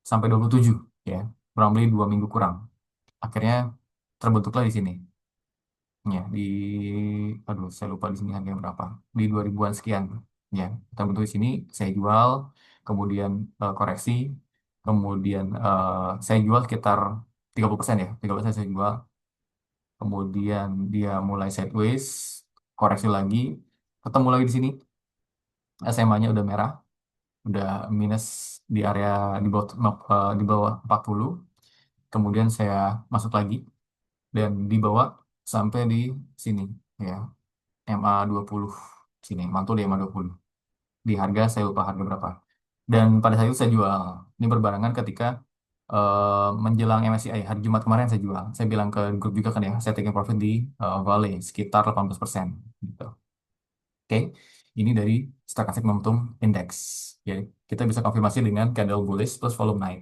sampai 27 ya. Kurang lebih 2 minggu kurang. Akhirnya terbentuklah di sini. Ya, aduh, saya lupa di sini harganya berapa. Di 2000-an sekian. Ya, kita bentuk di sini, saya jual, kemudian koreksi, kemudian saya jual sekitar 30% ya, 30% saya jual, kemudian dia mulai sideways, koreksi lagi, ketemu lagi di sini, SMA-nya udah merah, udah minus di area di bawah 40, kemudian saya masuk lagi dan dibawa sampai di sini ya. MA20 sini, mantul di MA20. Di harga saya lupa harga berapa. Dan pada saat itu saya jual. Ini berbarengan ketika menjelang MSCI hari Jumat kemarin saya jual. Saya bilang ke grup juga kan ya, saya taking profit di Vale sekitar 18% gitu. Oke, ini dari Stochastic Momentum Index. Jadi kita bisa konfirmasi dengan candle bullish plus volume naik.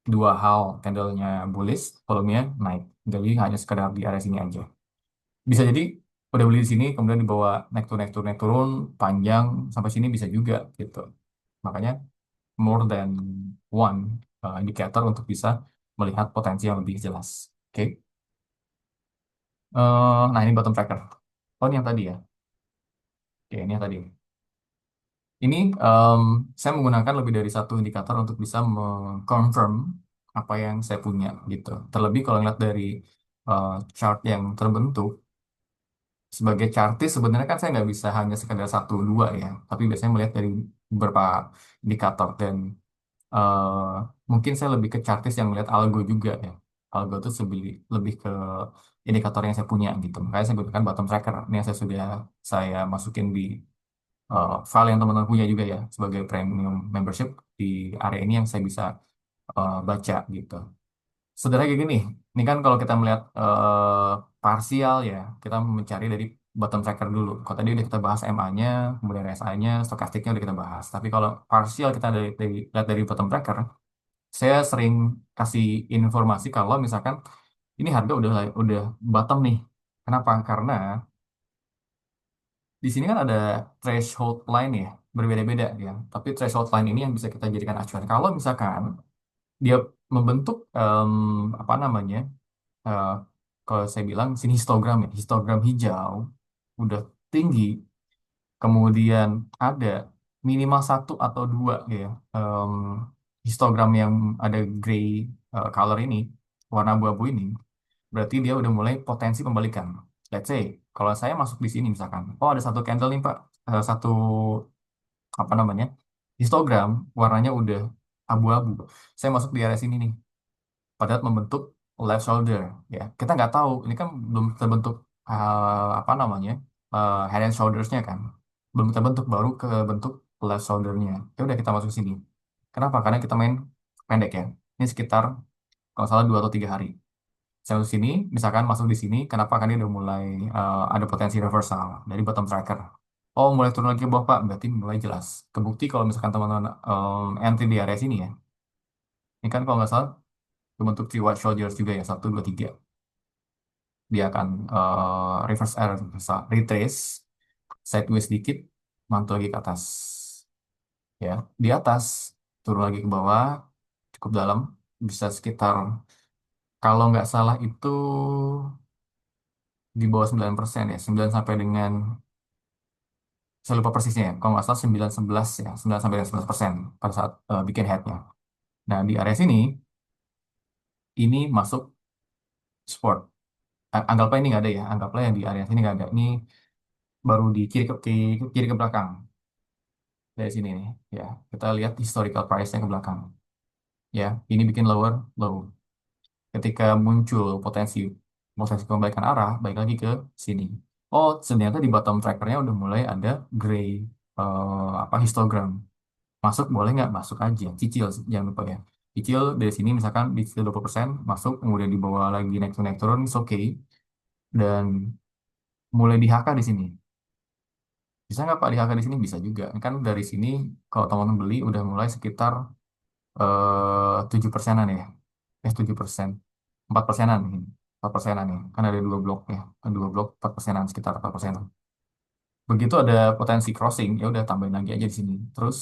Dua hal, candlenya bullish, volumenya naik. Jadi hanya sekedar di area sini aja. Bisa jadi udah beli di sini kemudian dibawa naik turun naik turun naik turun panjang sampai sini bisa juga gitu. Makanya more than one indikator untuk bisa melihat potensi yang lebih jelas. Oke. Nah ini bottom tracker. Oh ini yang tadi ya. Oke, ini yang tadi. Ini saya menggunakan lebih dari satu indikator untuk bisa mengconfirm apa yang saya punya gitu. Terlebih kalau ngeliat dari chart yang terbentuk sebagai chartis sebenarnya kan saya nggak bisa hanya sekedar satu dua ya, tapi biasanya melihat dari beberapa indikator dan eh, mungkin saya lebih ke chartis yang melihat algo juga ya. Algo itu lebih ke indikator yang saya punya gitu. Makanya saya gunakan bottom tracker. Ini yang saya masukin di file yang teman-teman punya juga ya sebagai premium membership di area ini yang saya bisa baca gitu. Sederhana kayak gini, ini kan kalau kita melihat parsial ya, kita mencari dari bottom tracker dulu. Kalau tadi udah kita bahas MA-nya, kemudian RSI-nya, stokastiknya udah kita bahas. Tapi kalau parsial kita lihat dari bottom tracker, saya sering kasih informasi kalau misalkan ini harga udah bottom nih. Kenapa? Karena di sini kan ada threshold line ya, berbeda-beda ya. Tapi threshold line ini yang bisa kita jadikan acuan. Kalau misalkan dia membentuk apa namanya, eh, kalau saya bilang sini histogram ya, histogram hijau udah tinggi, kemudian ada minimal satu atau dua ya histogram yang ada gray color ini, warna abu-abu ini, berarti dia udah mulai potensi pembalikan. Let's say kalau saya masuk di sini misalkan, oh ada satu candle nih Pak, satu apa namanya histogram warnanya udah abu-abu, saya masuk di area sini nih padahal membentuk left shoulder ya kita nggak tahu ini kan belum terbentuk apa namanya head and shoulders-nya kan belum terbentuk baru ke bentuk left shoulder-nya ya udah kita masuk sini kenapa karena kita main pendek ya ini sekitar kalau salah 2 atau 3 hari saya masuk sini misalkan masuk di sini kenapa karena dia udah mulai ada potensi reversal dari bottom tracker oh mulai turun lagi ke bawah Pak berarti mulai jelas kebukti kalau misalkan teman-teman entry di area sini ya ini kan kalau nggak salah berbentuk three white shoulders juga ya 1, 2, 3 dia akan reverse error bisa retrace sideways dikit mantul lagi ke atas ya di atas turun lagi ke bawah cukup dalam bisa sekitar kalau nggak salah itu di bawah 9% ya 9 sampai dengan saya lupa persisnya ya kalau nggak salah 9, 11 ya 9 sampai dengan 11% pada saat bikin headnya nah di area sini ini masuk support. Anggaplah ini nggak ada ya anggaplah yang di area sini nggak ada ini baru di kiri ke belakang dari sini nih ya kita lihat historical price-nya ke belakang ya ini bikin lower low ketika muncul potensi potensi pembalikan arah baik lagi ke sini oh ternyata di bottom trackernya udah mulai ada gray apa histogram masuk boleh nggak masuk aja cicil jangan lupa ya cicil dari sini misalkan di situ 20% masuk kemudian dibawa lagi naik turun it's okay dan mulai di HK di sini bisa nggak Pak di HK di sini bisa juga kan dari sini kalau teman-teman beli udah mulai sekitar 7%-an ya 7%, 4%-an ini 4%-an ya kan ada dua blok ya kan dua blok 4%-an sekitar 4%-an begitu ada potensi crossing ya udah tambahin lagi aja di sini terus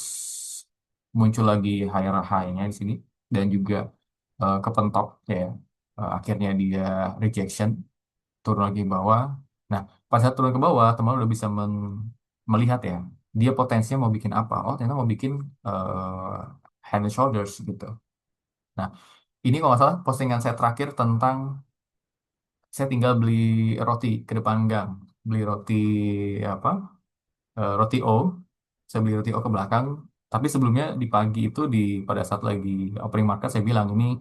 muncul lagi higher high-nya di sini dan juga kepentok ya akhirnya dia rejection turun lagi ke bawah nah pas saat turun ke bawah teman udah bisa melihat ya dia potensinya mau bikin apa oh ternyata mau bikin head and shoulders gitu nah ini kalau nggak salah postingan saya terakhir tentang saya tinggal beli roti ke depan gang. Beli roti apa? Roti O. Saya beli roti O ke belakang. Tapi sebelumnya di pagi itu pada saat lagi opening market saya bilang ini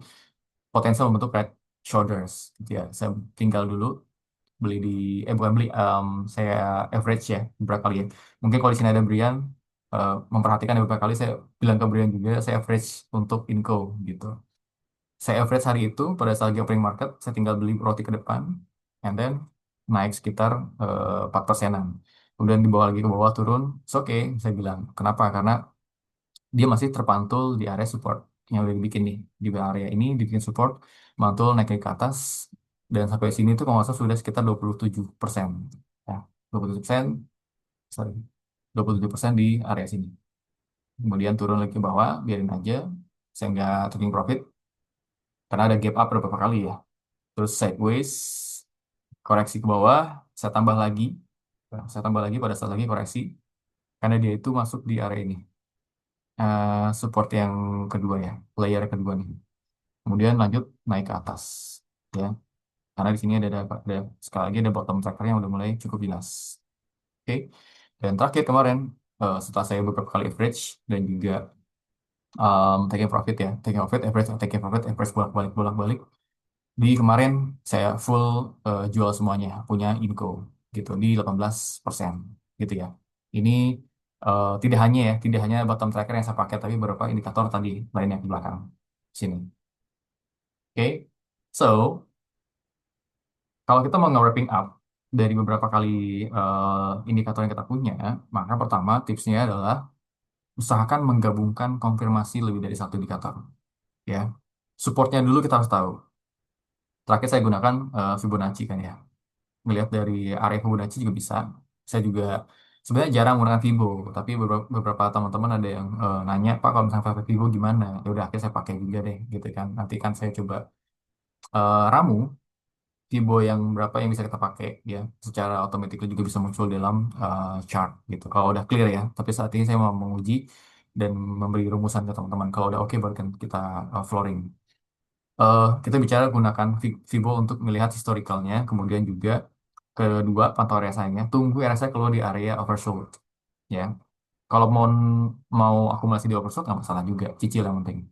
potensial membentuk red shoulders. Gitu ya. Saya tinggal dulu beli bukan beli saya average ya berapa kali ya. Mungkin kalau di sini ada Brian memperhatikan beberapa kali saya bilang ke Brian juga saya average untuk Inco gitu. Saya average hari itu pada saat lagi opening market, saya tinggal beli roti ke depan, and then naik sekitar 4%-an. Kemudian dibawa lagi ke bawah turun, it's okay, saya bilang. Kenapa? Karena dia masih terpantul di area support yang udah dibikin nih. Di area ini dibikin support, mantul naik ke atas, dan sampai sini tuh kalau nggak salah sudah sekitar 27%. Ya, 27%, sorry, 27% di area sini. Kemudian turun lagi ke bawah, biarin aja, saya nggak taking profit, karena ada gap up beberapa kali ya. Terus sideways, koreksi ke bawah, saya tambah lagi. Nah, saya tambah lagi pada saat lagi koreksi, karena dia itu masuk di area ini. Support yang kedua ya, layer kedua nih. Kemudian lanjut naik ke atas. Ya, karena di sini ada sekali lagi ada bottom tracker yang udah mulai cukup jelas. Oke. Dan terakhir kemarin, setelah saya beberapa kali average dan juga taking profit ya, taking profit, average bolak-balik. Di kemarin saya full jual semuanya, punya Inco gitu di 18% gitu ya. Ini tidak hanya bottom tracker yang saya pakai, tapi beberapa indikator tadi lainnya di belakang sini. Oke. So, kalau kita mau nge-wrapping up dari beberapa kali indikator yang kita punya, maka pertama tipsnya adalah usahakan menggabungkan konfirmasi lebih dari satu indikator. Ya, supportnya dulu kita harus tahu. Terakhir saya gunakan Fibonacci kan ya. Melihat dari area Fibonacci juga bisa. Saya juga sebenarnya jarang menggunakan Fibo, tapi beberapa teman-teman ada yang nanya, Pak kalau misalnya pakai Fibo gimana? Ya udah akhirnya saya pakai juga deh, gitu kan. Nanti kan saya coba ramu Fibo yang berapa yang bisa kita pakai ya. Secara otomatis juga bisa muncul dalam chart gitu. Kalau udah clear ya. Tapi saat ini saya mau menguji dan memberi rumusan ke teman-teman. Kalau udah oke baru kan kita flooring. Kita bicara gunakan Fibo untuk melihat historicalnya, kemudian juga kedua pantau RSI-nya, tunggu RSI keluar di area oversold, ya. Kalau mau akumulasi di oversold nggak masalah juga, cicil yang penting.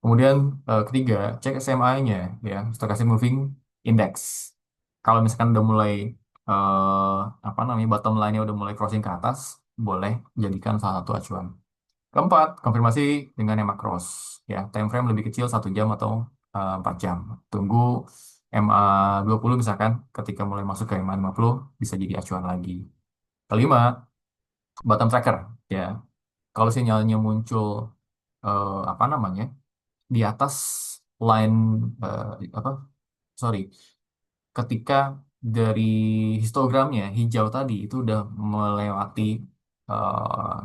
Kemudian ketiga, cek SMI-nya, ya, Stochastic Moving Index. Kalau misalkan udah mulai apa namanya bottom line-nya udah mulai crossing ke atas, boleh jadikan salah satu acuan. Keempat, konfirmasi dengan EMA cross. Ya, time frame lebih kecil 1 jam atau 4 jam. Tunggu MA 20 misalkan, ketika mulai masuk ke MA 50 bisa jadi acuan lagi. Kelima, bottom tracker. Ya, kalau sinyalnya muncul apa namanya di atas line apa? Sorry, ketika dari histogramnya hijau tadi itu udah melewati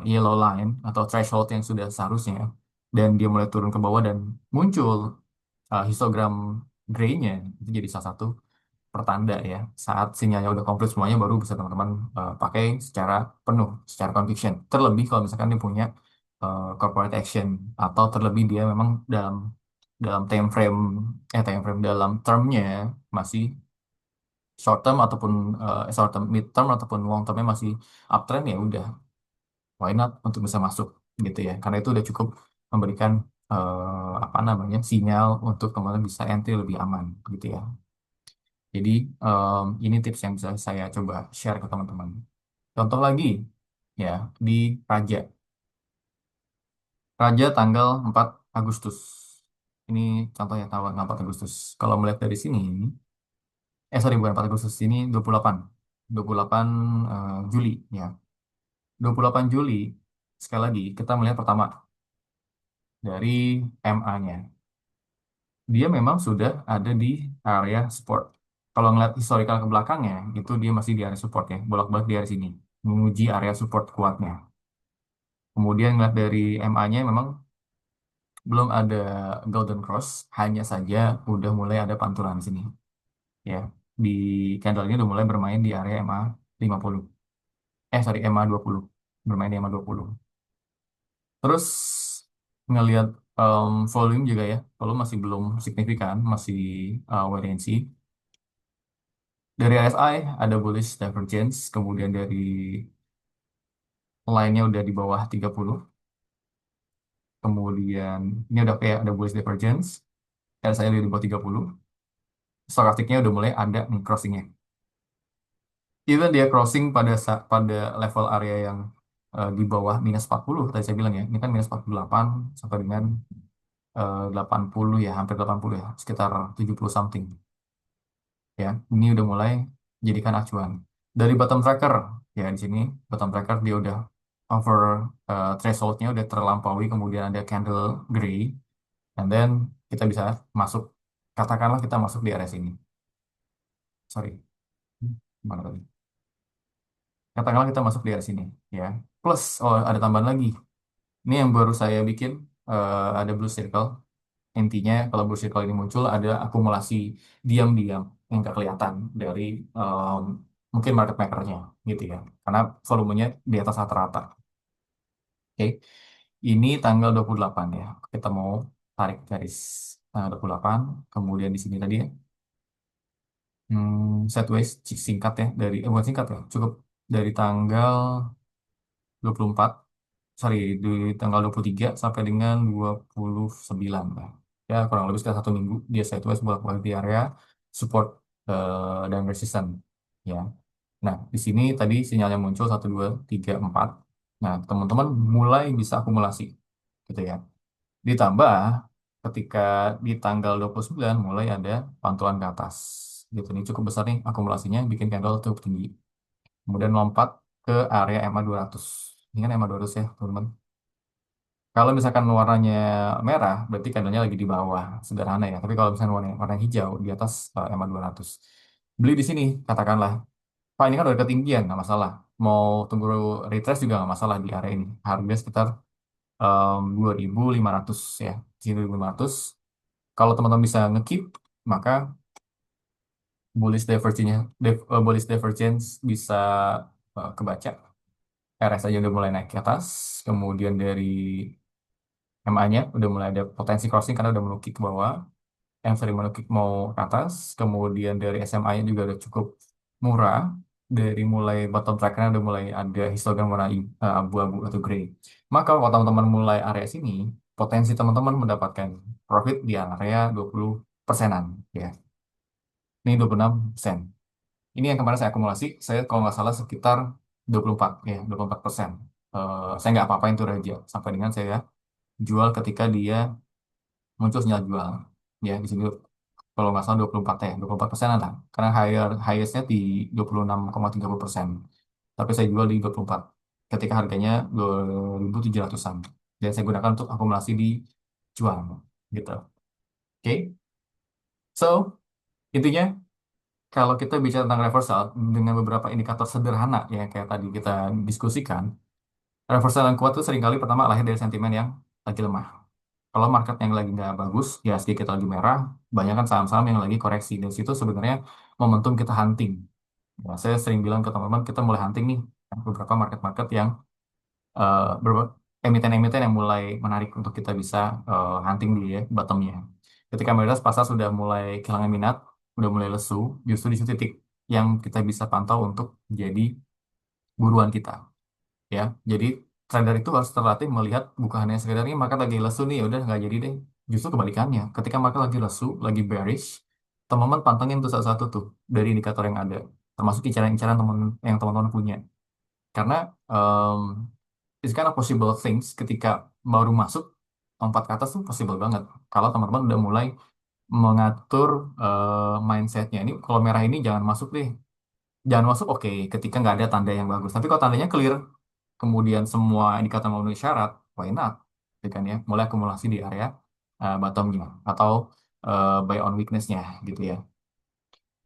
yellow line atau threshold yang sudah seharusnya dan dia mulai turun ke bawah dan muncul histogram gray-nya itu jadi salah satu pertanda ya saat sinyalnya udah komplit semuanya baru bisa teman-teman pakai secara penuh secara conviction terlebih kalau misalkan dia punya corporate action atau terlebih dia memang dalam dalam time frame dalam termnya masih short term ataupun short term, mid term ataupun long termnya masih uptrend ya udah why not untuk bisa masuk gitu ya karena itu udah cukup memberikan apa namanya sinyal untuk kemudian bisa entry lebih aman gitu ya. Jadi ini tips yang bisa saya coba share ke teman-teman. Contoh lagi ya di Raja. Raja tanggal 4 Agustus. Ini contohnya tanggal 4 Agustus. Kalau melihat dari sini, sorry bukan 4 Agustus, ini 28 Juli ya. 28 Juli, sekali lagi, kita melihat pertama dari MA-nya. Dia memang sudah ada di area support. Kalau ngeliat historical ke belakangnya, itu dia masih di area support ya, bolak-balik di area sini, menguji area support kuatnya. Kemudian ngeliat dari MA-nya memang belum ada golden cross, hanya saja udah mulai ada pantulan di sini. Ya, di candle ini udah mulai bermain di area MA 50. Sorry, MA 20. Bermain di MA 20. Terus ngelihat volume juga ya, volume masih belum signifikan, masih wait and see. Dari RSI ada bullish divergence, kemudian dari line-nya udah di bawah 30. Kemudian ini udah kayak ada bullish divergence, RSI udah di bawah 30. Stochasticnya udah mulai ada nih crossingnya. Even dia crossing pada level area yang di bawah minus 40, tadi saya bilang ya, ini kan minus 48 sampai dengan 80 ya, hampir 80 ya, sekitar 70 something. Ya, ini udah mulai jadikan acuan. Dari bottom tracker, ya di sini bottom tracker dia udah over thresholdnya udah terlampaui, kemudian ada candle gray, and then kita bisa masuk, katakanlah kita masuk di area sini. Sorry, mana tadi? Katakanlah kita masuk di area sini, ya. Plus, oh ada tambahan lagi. Ini yang baru saya bikin, ada blue circle. Intinya kalau bull circle ini muncul ada akumulasi diam-diam yang nggak kelihatan dari em, mungkin market makernya gitu ya. Karena volumenya di atas rata-rata. Oke, ini tanggal 28 ya. Kita mau tarik garis tanggal 28. Kemudian di sini tadi ya, sideways singkat ya dari bukan singkat ya, cukup dari tanggal 24, sorry, di tanggal 23 sampai dengan 29 lah. Ya, kurang lebih sekitar 1 minggu dia sideways bolak-balik di area support dan resistance. Ya. Nah, di sini tadi sinyalnya muncul 1, 2, 3, 4. Nah, teman-teman mulai bisa akumulasi gitu ya. Ditambah ketika di tanggal 29 mulai ada pantulan ke atas. Gitu nih cukup besar nih akumulasinya bikin candle cukup tinggi. Kemudian lompat ke area MA200. Ini kan MA200 ya, teman-teman. Kalau misalkan warnanya merah, berarti candlenya lagi di bawah. Sederhana ya. Tapi kalau misalkan warna hijau, di atas MA200. Beli di sini, katakanlah. Pak, ini kan udah ketinggian, nggak masalah. Mau tunggu retrace juga nggak masalah di area ini. Harga sekitar 2.500 ya. Di sini 2.500. Kalau teman-teman bisa ngekeep, maka bullish divergence bisa kebaca. RS aja udah mulai naik ke atas. Kemudian dari MA-nya udah mulai ada potensi crossing karena udah menukik ke bawah. Yang sering menukik mau ke atas. Kemudian dari SMA-nya juga udah cukup murah. Dari mulai bottom track-nya udah mulai ada histogram warna abu-abu atau grey. Maka kalau teman-teman mulai area sini, potensi teman-teman mendapatkan profit di area 20 persenan. Ya. Ini 26%. Ini yang kemarin saya akumulasi, saya kalau nggak salah sekitar 24, ya, 24%. Saya nggak apa-apain tuh aja, sampai dengan saya jual ketika dia muncul sinyal jual. Ya, di sini kalau nggak salah 24 ya, 24% ada. Karena highest-nya di 26,30%. Tapi saya jual di 24 ketika harganya 2.700-an. Dan saya gunakan untuk akumulasi di jual. Gitu. Oke, so intinya kalau kita bicara tentang reversal dengan beberapa indikator sederhana ya kayak tadi kita diskusikan, reversal yang kuat itu seringkali pertama lahir dari sentimen yang lagi lemah. Kalau market yang lagi nggak bagus, ya sedikit lagi merah, banyak kan saham-saham yang lagi koreksi. Dan situ sebenarnya momentum kita hunting. Ya, saya sering bilang ke teman-teman, kita mulai hunting nih beberapa market-market yang emiten-emiten yang mulai menarik untuk kita bisa hunting di ya, bottomnya. Ketika mayoritas pasar sudah mulai kehilangan minat, udah mulai lesu, justru di situ titik yang kita bisa pantau untuk jadi buruan kita. Ya, jadi trader itu harus terlatih melihat bukan hanya sekedar ini market lagi lesu nih, ya udah nggak jadi deh. Justru kebalikannya, ketika market lagi lesu, lagi bearish, teman-teman pantengin tuh satu-satu tuh dari indikator yang ada, termasuk incaran-incaran teman yang teman-teman punya. Karena um, it's kind of possible things ketika baru masuk lompat ke atas tuh possible banget. Kalau teman-teman udah mulai mengatur mindsetnya ini, kalau merah ini jangan masuk deh. Jangan masuk oke ketika nggak ada tanda yang bagus. Tapi kalau tandanya clear, kemudian semua indikator memenuhi syarat, why not? Gitu kan ya, mulai akumulasi di area bottomnya atau buy on weakness-nya gitu ya.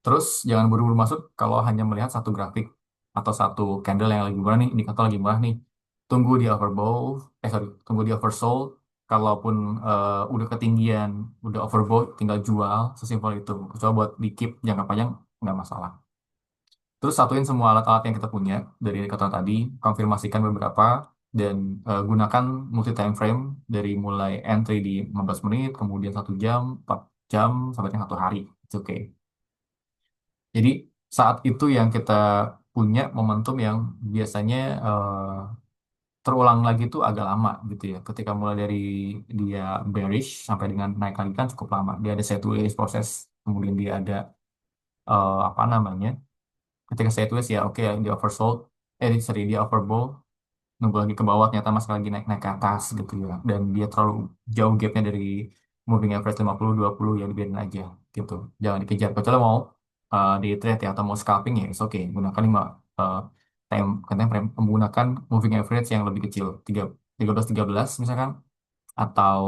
Terus jangan buru-buru masuk kalau hanya melihat satu grafik atau satu candle yang lagi murah nih, indikator lagi murah nih. Tunggu di overbought, sorry, tunggu di oversold. Kalaupun udah ketinggian, udah overbought, tinggal jual, sesimpel itu. Coba buat di keep jangka panjang nggak masalah. Terus satuin semua alat-alat yang kita punya dari indikator tadi, konfirmasikan beberapa, dan gunakan multi time frame dari mulai entry di 15 menit, kemudian 1 jam, 4 jam, sampai dengan 1 hari. It's okay. Jadi saat itu yang kita punya momentum yang biasanya terulang lagi tuh agak lama gitu ya. Ketika mulai dari dia bearish sampai dengan naik lagi kan cukup lama. Dia ada sideways proses, kemudian dia ada apa namanya? Ketika sideways ya oke dia oversold, sorry dia overbought, nunggu lagi ke bawah ternyata masih lagi naik-naik ke atas gitu ya. Dan dia terlalu jauh gapnya dari moving average 50 20 ya dibiarin aja gitu. Jangan dikejar. Kecuali mau di trade ya atau mau scalping ya, it's okay. Gunakan uh, time frame, menggunakan moving average yang lebih kecil, 13 misalkan, atau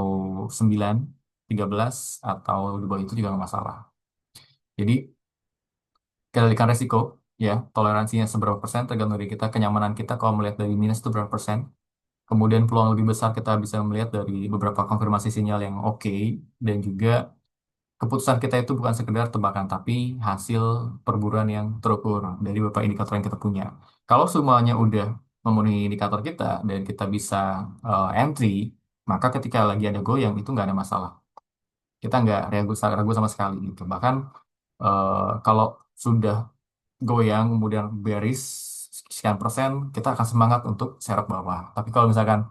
9 13 atau di bawah itu juga nggak masalah. Jadi kendalikan resiko ya, toleransinya seberapa persen tergantung dari kita, kenyamanan kita kalau melihat dari minus itu berapa persen. Kemudian peluang lebih besar kita bisa melihat dari beberapa konfirmasi sinyal yang oke, dan juga keputusan kita itu bukan sekedar tebakan, tapi hasil perburuan yang terukur dari beberapa indikator yang kita punya. Kalau semuanya udah memenuhi indikator kita dan kita bisa entry, maka ketika lagi ada goyang itu nggak ada masalah. Kita nggak ragu sama sekali gitu. Bahkan kalau sudah goyang kemudian bearish sekian persen, kita akan semangat untuk serap bawah. Tapi kalau misalkan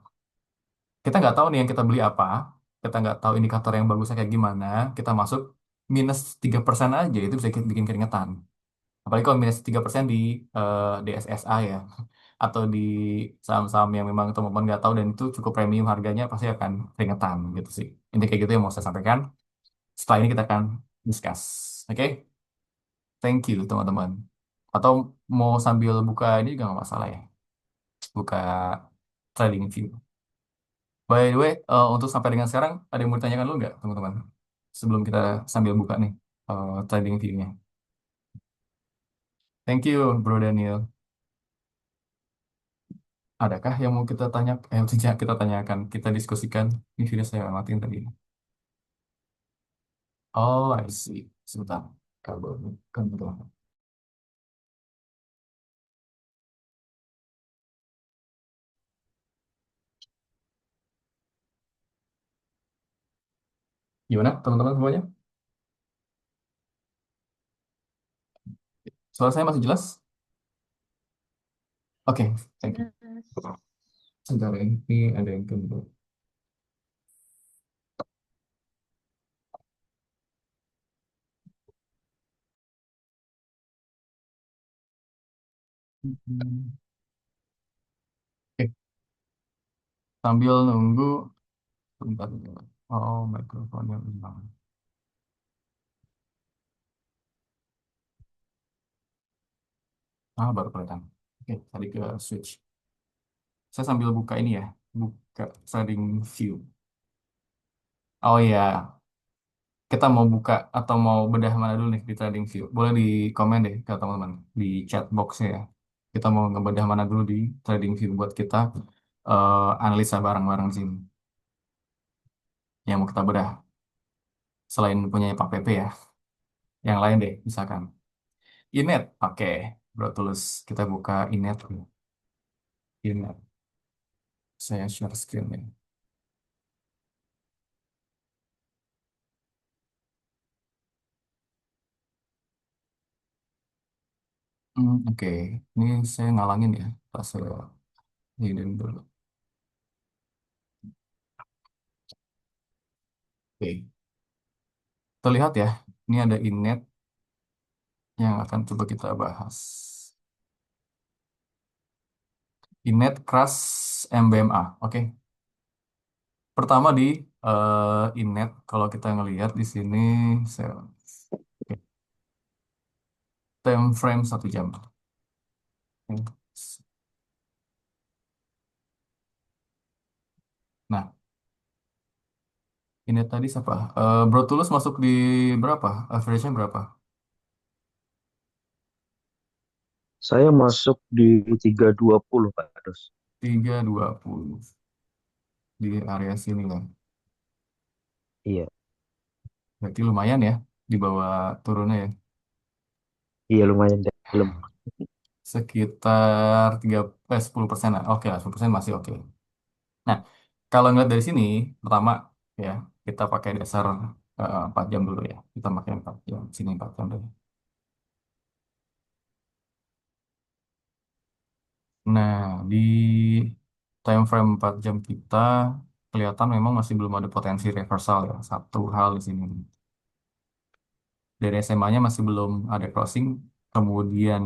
kita nggak tahu nih yang kita beli apa, kita nggak tahu indikator yang bagusnya kayak gimana, kita masuk minus 3% aja itu bisa bikin keringetan. Apalagi kalau minus 3% di DSSA ya, atau di saham-saham yang memang teman-teman nggak tahu dan itu cukup premium harganya pasti akan keringetan gitu sih. Ini kayak gitu yang mau saya sampaikan. Setelah ini kita akan discuss. Oke, thank you teman-teman. Atau mau sambil buka ini juga nggak masalah ya, buka trading view. By the way, untuk sampai dengan sekarang, ada yang mau ditanyakan dulu nggak, teman-teman? Sebelum kita sambil buka nih, trading view-nya. Thank you, Bro Daniel. Adakah yang mau kita tanya, tidak kita tanyakan, kita diskusikan? Ini video saya matiin tadi. Oh, I see. Sebentar. Kabel. Kan betul. Gimana, teman-teman semuanya? Suara saya masih jelas? Oke, thank you. Sebentar, ini ada yang kedua. Hmm. Oke, sambil nunggu, sebentar. Oh, mikrofonnya hilang. Ah, baru kelihatan. Oke, tadi ke switch. Saya sambil buka ini ya, buka trading view. Oh iya, kita mau buka atau mau bedah mana dulu nih di trading view? Boleh di komen deh ke teman-teman di chat box ya. Kita mau ngebedah mana dulu di trading view buat kita analisa bareng-bareng di sini. Yang mau kita bedah selain punya Pak PP ya, yang lain deh misalkan. Inet, oke. Bro Tulus, kita buka Inet. Inet, saya share screen ya. Oke, ini saya ngalangin ya, pas saya hidden dulu. Oke, terlihat ya, ini ada Inet yang akan coba kita bahas. Inet Crush MBMA. Oke, pertama di Inet, kalau kita ngelihat di sini, saya, oke, time frame 1 jam. Oke. Nah, Inet tadi siapa? Bro Tulus masuk di berapa? Average-nya berapa? Saya masuk di 320 Pak Dos. 320 di area sini kan. Iya, Berarti lumayan ya di bawah turunnya ya. iya lumayan dalam. Sekitar 10% lah. Oke lah, 10% masih oke. Nah, kalau ngeliat dari sini, pertama ya, kita pakai dasar 4 jam dulu ya. Kita pakai 4 jam, sini 4 jam dulu. Nah, di time frame 4 jam kita, kelihatan memang masih belum ada potensi reversal ya. Satu hal di sini. Dari SMA-nya masih belum ada crossing, kemudian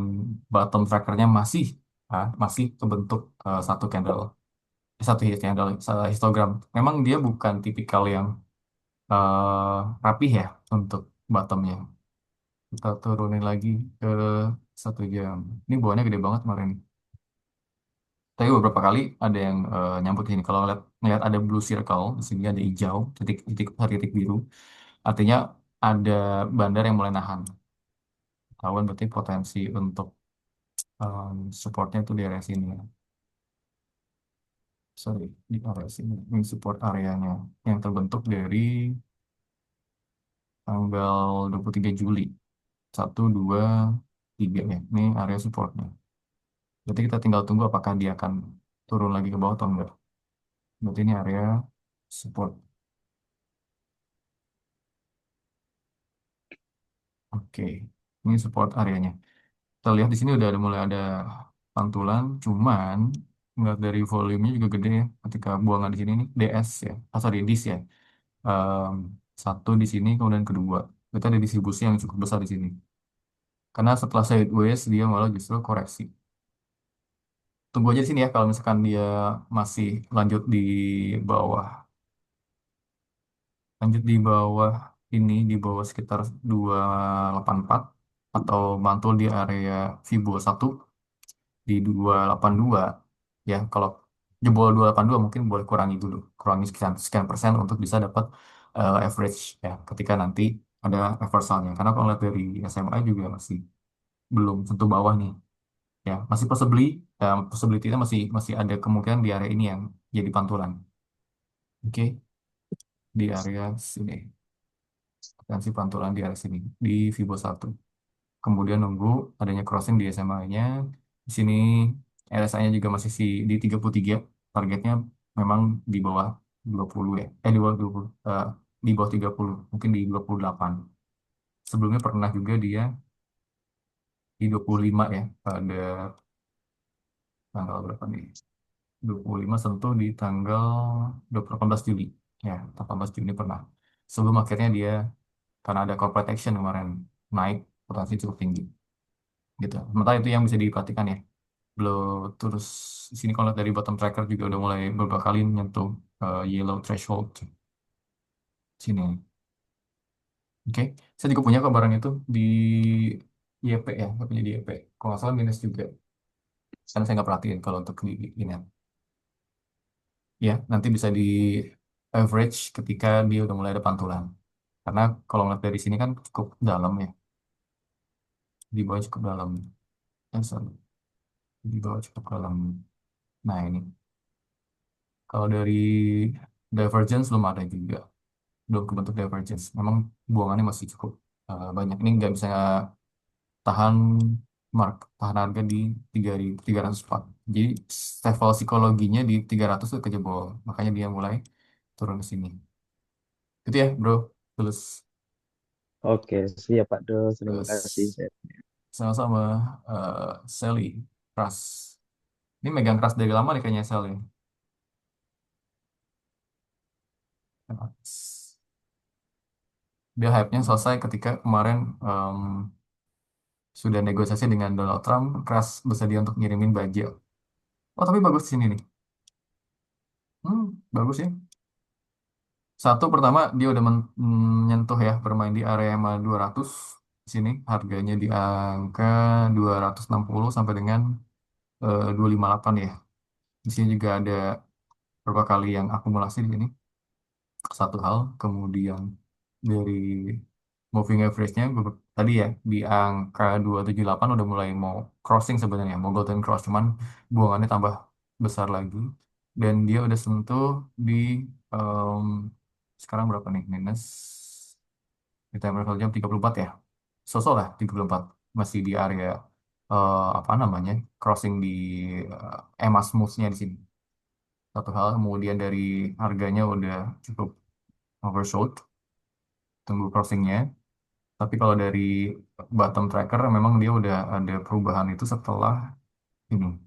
bottom trackernya masih kebentuk satu candle, satu candle, histogram. Memang dia bukan tipikal yang rapih ya untuk bottomnya. Kita turunin lagi ke 1 jam. Ini bawahnya gede banget kemarin. Tapi beberapa kali ada yang nyambut sini. Kalau ngeliat ada blue circle, di sini ada hijau, titik biru. Artinya ada bandar yang mulai nahan. Tahuan berarti potensi untuk supportnya itu di area sini ya. sorry, di area sini. Ini support areanya yang terbentuk dari tanggal 23 Juli. Satu, dua, tiga ya. Ini area supportnya. Berarti kita tinggal tunggu apakah dia akan turun lagi ke bawah atau enggak. Berarti ini area support. Oke, ini support areanya. Kita lihat di sini udah ada mulai ada pantulan, cuman nggak dari volumenya juga gede ya. Ketika buangan di sini nih DS ya, sorry dis ya. Em, satu di sini, kemudian kedua. Kita ada distribusi yang cukup besar di sini. Karena setelah sideways dia malah justru koreksi. Tunggu aja di sini ya kalau misalkan dia masih lanjut di bawah, di bawah ini di bawah sekitar 284 atau mantul di area Fibo 1 di 282 ya. Kalau jebol 282 mungkin boleh kurangi dulu, kurangi sekian sekian persen untuk bisa dapat average ya ketika nanti ada reversalnya. Karena kalau lihat dari SMA juga masih belum tentu bawah nih ya, masih possibility-nya masih masih ada kemungkinan di area ini yang jadi pantulan. Oke, di area sini, potensi pantulan di area sini di Fibo 1. Kemudian nunggu adanya crossing di SMA-nya. Di sini RSI-nya juga masih di 33. Targetnya memang di bawah 20 ya. Di bawah 20, di bawah 30, mungkin di 28. Sebelumnya pernah juga dia di 25 ya, pada tanggal berapa nih? 25 sentuh di tanggal 18 Juli. Ya, 18 Juni pernah. Sebelum akhirnya dia, karena ada corporate action kemarin, naik potensi cukup tinggi. Gitu. Sementara itu yang bisa diperhatikan ya. Belum terus di sini kalau lihat dari bottom tracker juga udah mulai beberapa kali menyentuh yellow threshold sini. Oke, saya juga punya kok barang itu di YP ya, saya punya di YP. Kalau nggak salah minus juga, karena saya nggak perhatiin kalau untuk di ini. Ya, nanti bisa di average ketika dia udah mulai ada pantulan. Karena kalau ngeliat dari sini kan cukup dalam ya, di bawah cukup dalam. Sorry, di bawah cukup dalam. Nah ini, kalau dari divergence belum ada juga, belum kebentuk divergence. Memang buangannya masih cukup banyak. Ini nggak bisa tahan tahan harga di 3.304. Jadi level psikologinya di 300 tuh kejebol. Makanya dia mulai turun ke sini. Itu ya, bro. Terus, Oke, siap Pak Dos. Terima terus kasih. sama-sama Sally, Pras. Ini megang keras dari lama nih kayaknya Sally. Dia hype-nya selesai ketika kemarin sudah negosiasi dengan Donald Trump, keras bersedia untuk ngirimin baja. Oh, tapi bagus di sini nih. Bagus ya. Satu pertama dia udah menyentuh ya bermain di area EMA 200 sini harganya di angka 260 sampai dengan 258 ya. Di sini juga ada beberapa kali yang akumulasi di sini. Satu hal, kemudian dari moving average-nya tadi ya di angka 278 udah mulai mau crossing sebenarnya, mau golden cross cuman buangannya tambah besar lagi dan dia udah sentuh di em, sekarang berapa nih minus di timer jam 34 ya, sosok lah 34 masih di area apa namanya crossing di EMA smooth-nya di sini. Satu hal, kemudian dari harganya udah cukup oversold, tunggu crossingnya. Tapi kalau dari bottom tracker memang dia udah ada perubahan itu setelah ini.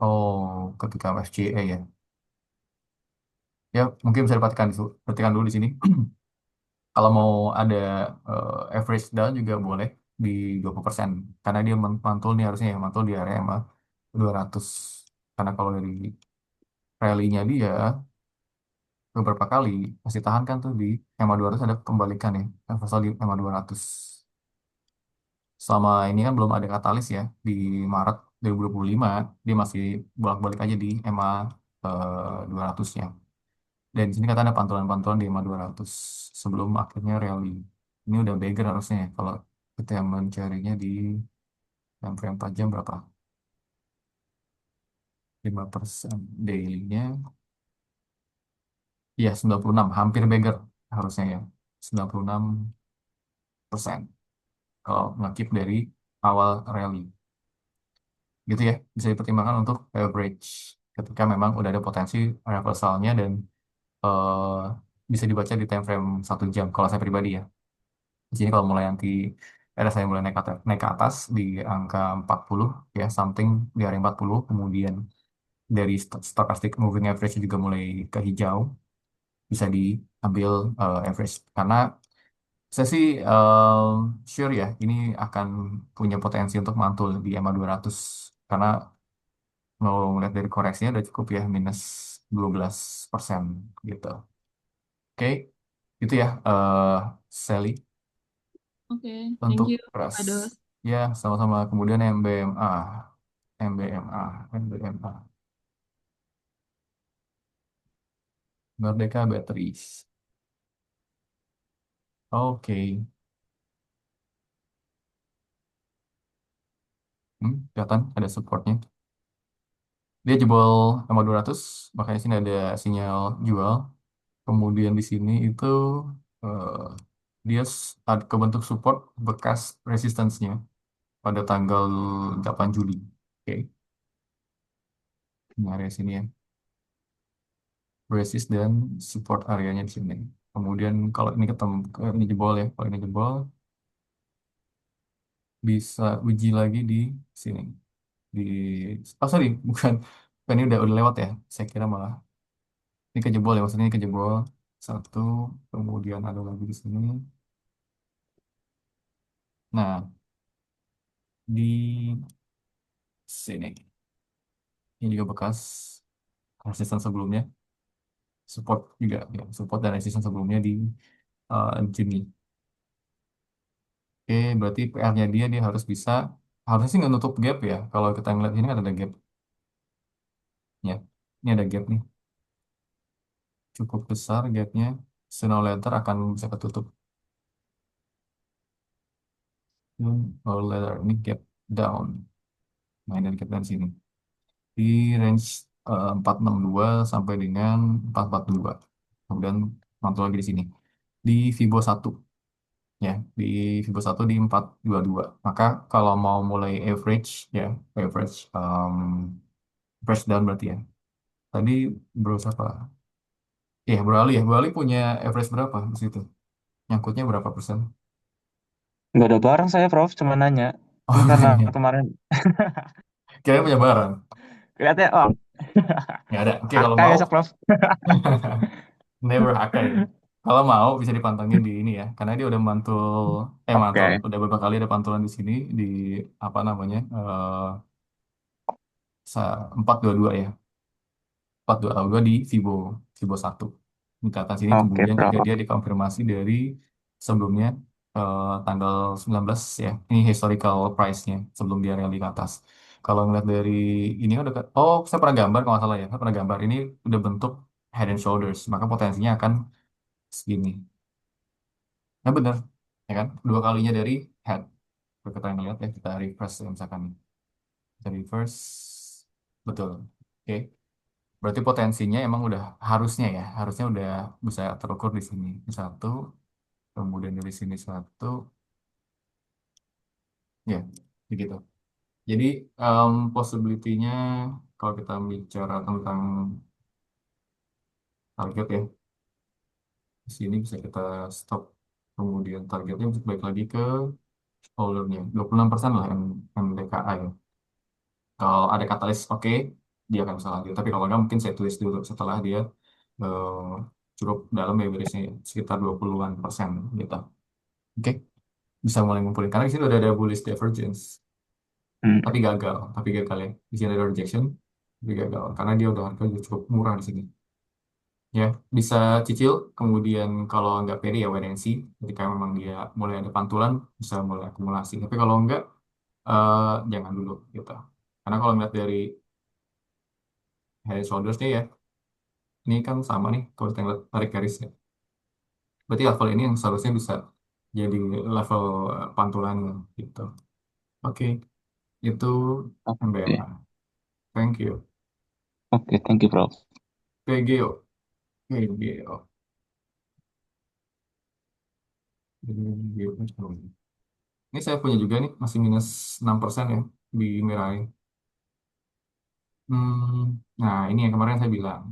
Oh, ketika FCA ya. Ya, mungkin bisa perhatikan dulu di sini. Kalau mau ada average down juga boleh di 20%. Karena dia mantul nih harusnya ya, mantul di area MA 200. Karena kalau dari rally-nya dia beberapa kali masih tahan kan tuh di MA 200 ada kembalikan ya. Reversal di MA 200. Selama ini kan belum ada katalis ya di Maret 2025 dia masih bolak-balik aja di EMA 200-nya. Dan di sini kata ada pantulan-pantulan di EMA 200 sebelum akhirnya rally. Ini udah beggar harusnya ya kalau kita yang mencarinya di yang frame 4 jam berapa? 5% daily-nya. Iya, 96, hampir beggar harusnya ya. 96% kalau ngekip dari awal rally. Gitu ya, bisa dipertimbangkan untuk average ketika memang udah ada potensi reversalnya dan eh, bisa dibaca di time frame 1 jam kalau saya pribadi ya. Di sini kalau mulai nanti ada saya mulai naik ke atas di angka 40 ya, something di area 40, kemudian dari stochastic moving average juga mulai ke hijau, bisa diambil average karena saya sih sure ya ini akan punya potensi untuk mantul di EMA 200 karena mau ngeliat dari koreksinya udah cukup ya, minus 12% gitu. Oke, itu ya Sally Oke, thank untuk you, beras. Pak Dos. Ya, sama-sama. Kemudian MBMA, MBMA, MBMA, Merdeka Batteries. Oke. Kelihatan ada supportnya. Dia jebol sama 200, makanya sini ada sinyal jual. Kemudian di sini itu eh, dia ada kebentuk support bekas resistance-nya pada tanggal 8 Juli. Oke, ini area sini ya. Resist dan support areanya di sini. Kemudian kalau ini ketemu, ini jebol ya. Kalau ini jebol, bisa uji lagi di sini. Di, oh sorry, bukan. Bukan, ini udah lewat ya. Saya kira malah ini kejebol ya. Maksudnya ini kejebol. Satu, kemudian ada lagi di sini. Nah, di sini. Ini juga bekas resistance sebelumnya. Support juga ya. Support dan resistance sebelumnya di Juni. Oke, berarti PR-nya dia harus bisa, harusnya sih nggak nutup gap ya. Kalau kita ngeliat ini kan ada gap ya. Ini ada gap nih, cukup besar gapnya. Sooner or later akan bisa ketutup. Or later ini gap down. Main dari gap down sini. Di range 462 sampai dengan 442. Kemudian mantul lagi di sini. Di Fibo 1 ya, di Fibo 1 di 422. Maka kalau mau mulai average ya, average average down berarti ya. Tadi berusaha apa? Iya, Bro Ali punya average berapa di situ? Nyangkutnya berapa persen? Nggak ada barang saya, Prof. Cuma nanya. Oh, Ini karena nanya. kemarin Kira punya barang. kelihatannya, oh, Nggak ada. Oke, kalau akai mau, besok, Prof. never Akai. Kalau mau bisa dipantengin di ini ya, karena dia udah mantul, mantul, Oke, udah beberapa kali ada pantulan di sini di apa namanya 422 ya, 422 di Fibo, Fibo 1. Ini ke atas sini oke, kemudian juga Prof. dia dikonfirmasi dari sebelumnya tanggal 19 ya. Ini historical price-nya sebelum dia rally ke atas. Kalau ngeliat dari ini udah oh saya pernah gambar kalau nggak salah ya. Saya pernah gambar ini udah bentuk head and shoulders, maka potensinya akan segini. Nah bener, ya kan? Dua kalinya dari head. Kalau kita ngeliat ya, kita reverse ya, misalkan. Kita reverse, betul. Oke, berarti potensinya emang udah harusnya ya, harusnya udah bisa terukur di sini. Ini satu, kemudian dari sini satu, ya, begitu. Jadi possibility-nya kalau kita bicara tentang target ya, di sini bisa kita stop. Kemudian targetnya bisa balik lagi ke holdernya. 26% lah MDKA ya. Kalau ada katalis oke, dia akan bisa lanjut. Tapi kalau nggak mungkin saya tulis dulu setelah dia eh, cukup dalam ya berisnya sekitar 20-an persen gitu. Oke, bisa mulai ngumpulin. Karena di sini udah ada bullish divergence, Hmm, tapi gagal ya. Di sini ada rejection, tapi gagal. Karena dia udah harga udah cukup murah di sini. Ya, bisa cicil. Kemudian kalau nggak pede ya wait and see. Ketika memang dia mulai ada pantulan, bisa mulai akumulasi. Tapi kalau nggak, jangan dulu gitu. Karena kalau ngeliat dari head and shoulders nya ya, ini kan sama nih kalau kita ngeliat tarik garis ya. Berarti level ini yang seharusnya bisa jadi level pantulan gitu. Oke, itu oke. MBMA. Thank you. Oke, thank you, Prof. PGO, PGO, PGO. Ini saya punya juga nih, masih minus 6% ya di Mirai. Nah, ini yang kemarin saya bilang.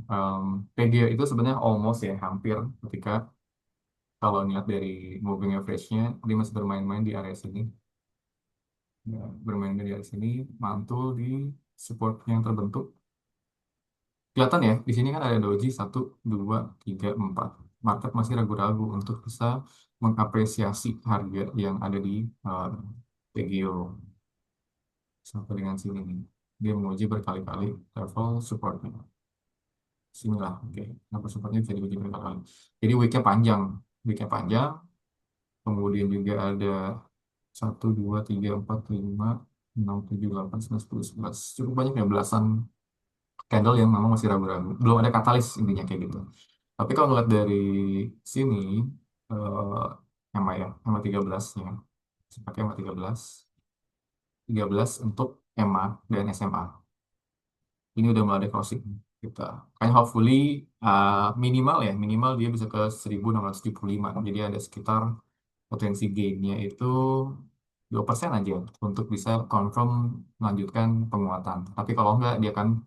PGO itu sebenarnya almost ya, hampir ketika kalau niat dari moving average-nya, dia masih bermain-main di area sini. Ya, bermain-main di area sini, mantul di support yang terbentuk. Kelihatan ya, di sini kan ada doji 1, 2, 3, 4. Market masih ragu-ragu untuk bisa mengapresiasi harga yang ada di uh, PGO sampai dengan sini nih. Dia menguji berkali-kali level supportnya. Sinilah, oke. Level supportnya bisa diuji berkali-kali. Jadi weeknya panjang. Kemudian juga ada 1, 2, 3, 4, 5, 6, 7, 8, 9, 10, 11. Cukup banyak ya, belasan candle yang memang masih ragu-ragu. Belum ada katalis intinya kayak gitu. Tapi kalau ngeliat dari sini, EMA ya, EMA 13 ya. Sepakai EMA 13 untuk EMA dan SMA. Ini udah mulai ada crossing kita. Kan hopefully minimal ya, minimal dia bisa ke 1675. Jadi ada sekitar potensi gainnya itu 2% aja untuk bisa confirm melanjutkan penguatan. Tapi kalau enggak, dia kan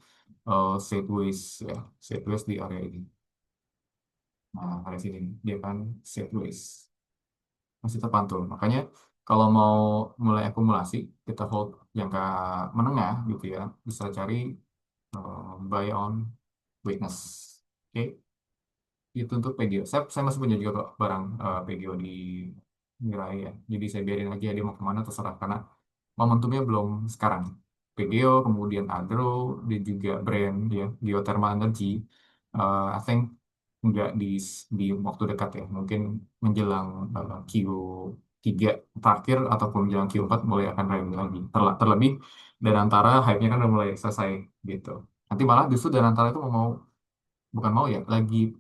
sideways ya, sideways di area ini. Nah, area sini dia kan sideways, masih terpantul. Makanya kalau mau mulai akumulasi, kita hold jangka menengah gitu ya, bisa cari buy on weakness. Oke, itu untuk PGO. Saya masih punya juga kok barang PGO di Mirai ya. Jadi saya biarin aja dia mau kemana terserah karena momentumnya belum sekarang. PGO, kemudian Agro, dan juga brand ya, Geothermal Energy. I think nggak di waktu dekat ya, mungkin menjelang Q3 terakhir ataupun menjelang Q4 mulai akan rally lagi. Terlebih dan antara hype-nya kan udah mulai selesai gitu. Nanti malah justru dan antara itu mau bukan mau ya, lagi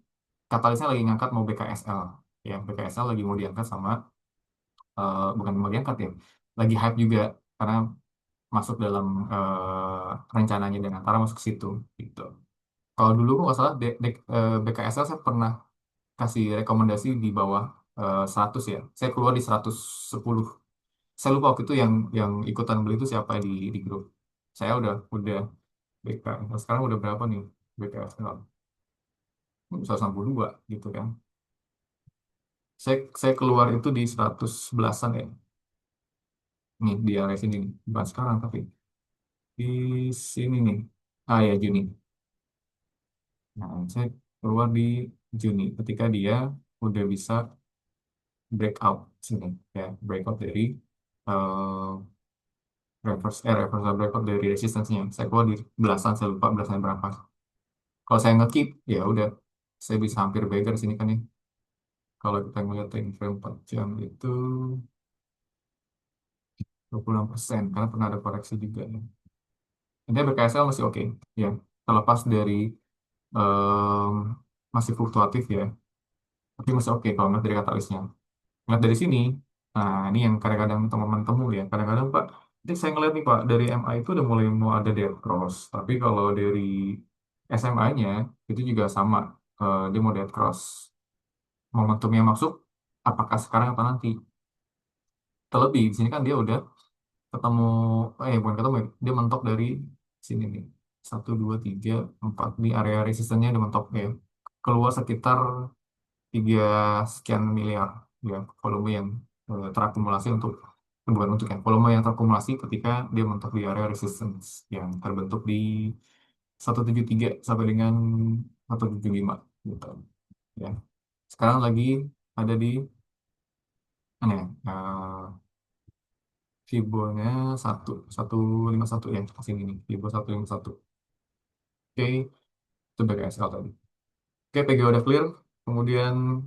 katalisnya lagi ngangkat mau BKSL ya, BKSL lagi mau diangkat sama bukan mau diangkat ya, lagi hype juga karena masuk dalam rencananya dan antara masuk ke situ gitu. Kalau dulu kok nggak salah BKSL saya pernah kasih rekomendasi di bawah 100 ya, saya keluar di 110. Saya lupa waktu itu yang ikutan beli itu siapa di grup. Saya udah BKSL sekarang udah berapa nih BKSL 162 gitu kan. Saya keluar itu di 100 belasan ya. Nih di area sini nih. Bukan sekarang tapi di sini nih. Ah ya Juni. Nah, saya keluar di Juni ketika dia udah bisa breakout sini ya, breakout dari eh reversal breakout dari resistance-nya. Saya keluar di belasan, saya lupa belasan berapa. Kalau saya nge-keep ya udah saya bisa hampir beggar sini kan nih. Kalau kita ngeliat time frame 4 jam itu 26% karena pernah ada koreksi juga ya. Intinya BKSL masih oke ya, terlepas dari em, masih fluktuatif ya, tapi masih oke kalau ngeliat dari katalisnya. Ngeliat dari sini, nah ini yang kadang-kadang teman-teman temu ya, kadang-kadang Pak, ini saya ngeliat nih Pak, dari MA itu udah mulai mau ada dead cross, tapi kalau dari SMA-nya itu juga sama, dia mau dead cross. Momentumnya masuk, apakah sekarang atau nanti? Terlebih di sini kan dia udah ketemu, bukan ketemu ya, dia mentok dari sini nih, 1, 2, 3, 4 di area resistennya dia mentok ya, keluar sekitar 3 sekian miliar ya, volume yang terakumulasi untuk bukan untuk ya, volume yang terakumulasi ketika dia mentok di area resistance yang terbentuk di 173 sampai dengan 175 gitu ya. Sekarang lagi ada di mana ya, Fibonya 1, 151 ya, sini nih, Fibo 151. Oke, itu BKSL tadi. Oke, PG udah clear. Kemudian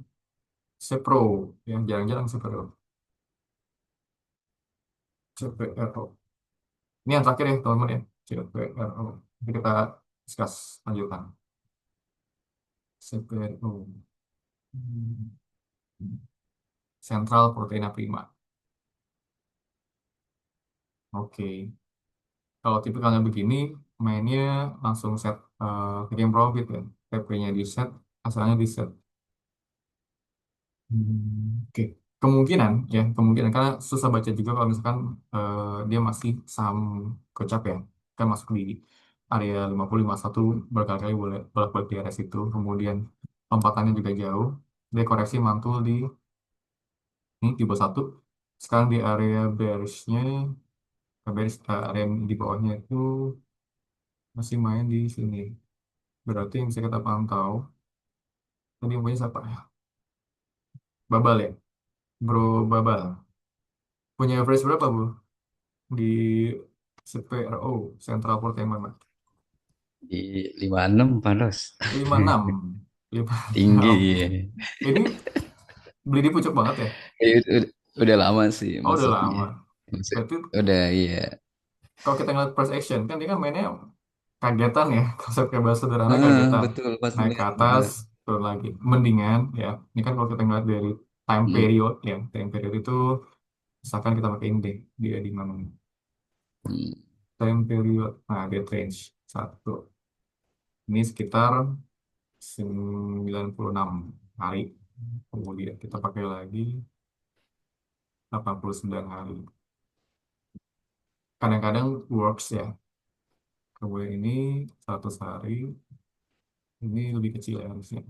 Sepro, yang jarang-jarang Sepro. CPRO. Ini yang terakhir ya, teman-teman ya. CPRO. Nanti kita discuss lanjutan. CPRO. Hmm. Sentral Proteina Prima. Oke. Kalau tipikalnya begini, mainnya langsung set taking profit ya. TP-nya di set, asalnya di set. Oke, kemungkinan ya, kemungkinan karena susah baca juga kalau misalkan dia masih saham gocap ya, kan masuk di area 50 51 berkali-kali boleh bolak-balik di area situ, kemudian lompatannya juga jauh, dia koreksi mantul di ini di bawah satu, sekarang di area bearishnya, bearish area di bawahnya itu masih main di sini, berarti yang bisa kita pantau tadi yang punya siapa ya? Babal ya, Bro Babal punya average berapa Bu? Di CPRO Central Portainment Di 56 Panos. 56 lima Tinggi. enam Ya. ini beli di pucuk banget ya. Udah lama sih Oh udah masuknya. lama Masuk, berarti udah iya. kalau kita ngeliat price action kan dia kan mainnya kagetan ya konsep kayak bahasa sederhana kagetan Betul pas naik ke ngeliat. atas turun lagi mendingan ya ini kan kalau kita ngeliat dari time Hmm, period ya time period itu misalkan kita pakai ini deh dia di mana nih? hmm, Time period nah dia range satu ini sekitar 96 hari. Kemudian kita pakai lagi 89 hari. Kadang-kadang works ya. Kemudian ini 100 hari. Ini lebih kecil ya harusnya.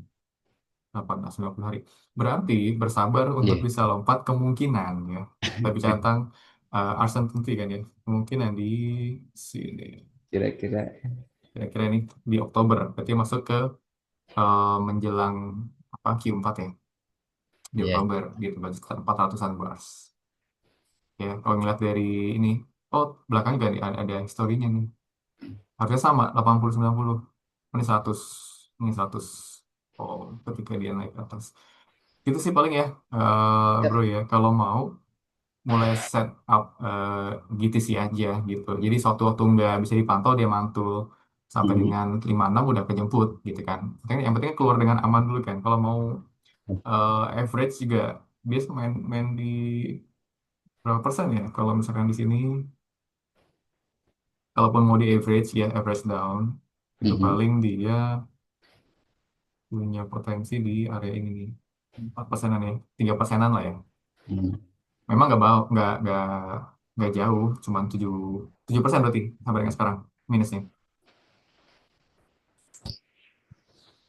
90 hari. Berarti bersabar untuk iya. bisa lompat kemungkinan ya. Tapi catatan uncertainty kan ya. Kemungkinan di sini. Kira-kira Kira-kira ini di Oktober. Berarti masuk ke menjelang apa Q4 ya. Di iya. Oktober gitu. Berarti sekitar 400-an bars. Ya, kalau ngeliat dari ini, oh belakang juga ada historinya nih. Harusnya sama, 80 90. Ini 100, ini 100. Oh, ketika dia naik ke atas. Itu sih paling ya, bro Yap. ya. Kalau mau mulai set up GTC aja gitu. Jadi suatu waktu nggak bisa dipantau dia mantul sampai Hmm. dengan 56 udah kejemput gitu kan. Yang penting keluar dengan aman dulu kan. Kalau mau average juga biasa main main di berapa persen ya? Kalau misalkan di sini kalaupun mau di average ya average down itu Mhm. paling dia punya potensi di area ini nih 4 persenan ya 3 persenan lah ya Hmm. memang nggak jauh cuman 7% berarti sampai dengan sekarang minusnya.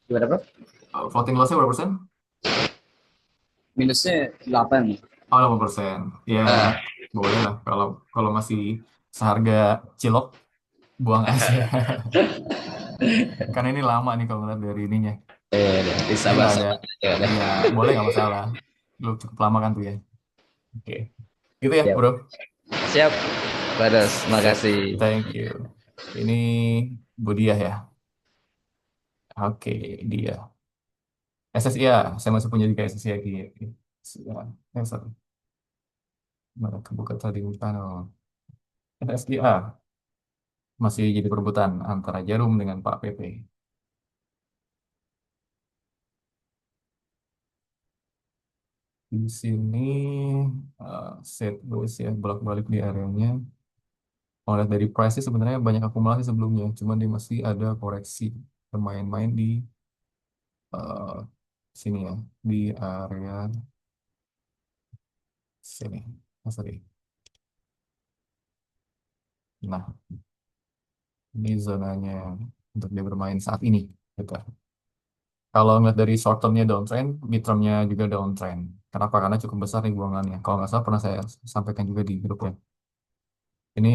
Gimana, Bro? Floating lossnya berapa persen? Minusnya 8. Oh 8%. Ya Ah, boleh lah kalau kalau masih seharga cilok buang aja. Karena ini lama nih kalau ngeliat dari ininya udah dia nggak ada disabar-sabar aja udah. ya boleh nggak masalah lu cukup lama kan tuh ya. Oke gitu ya Siap. bro. Siap. Badas, Sip, makasih. thank you. Ini Budiah ya. Oke, dia. SSIA, saya masih punya juga SSIA lagi. SSIA. Sorry. Mana kebuka tadi panel. SSIA masih jadi perebutan antara Jarum dengan Pak PP. Di sini set terus ya bolak-balik di areanya. Kalau lihat dari price sih sebenarnya banyak akumulasi sebelumnya, cuman dia masih ada koreksi bermain-main di eh, sini ya, di area sini. Sorry. Nah, ini zonanya untuk dia bermain saat ini. Gitu. Kalau ngeliat dari short termnya downtrend, mid termnya juga downtrend. Kenapa? Karena cukup besar nih buangannya. Kalau nggak salah pernah saya sampaikan juga di grup ya. Ini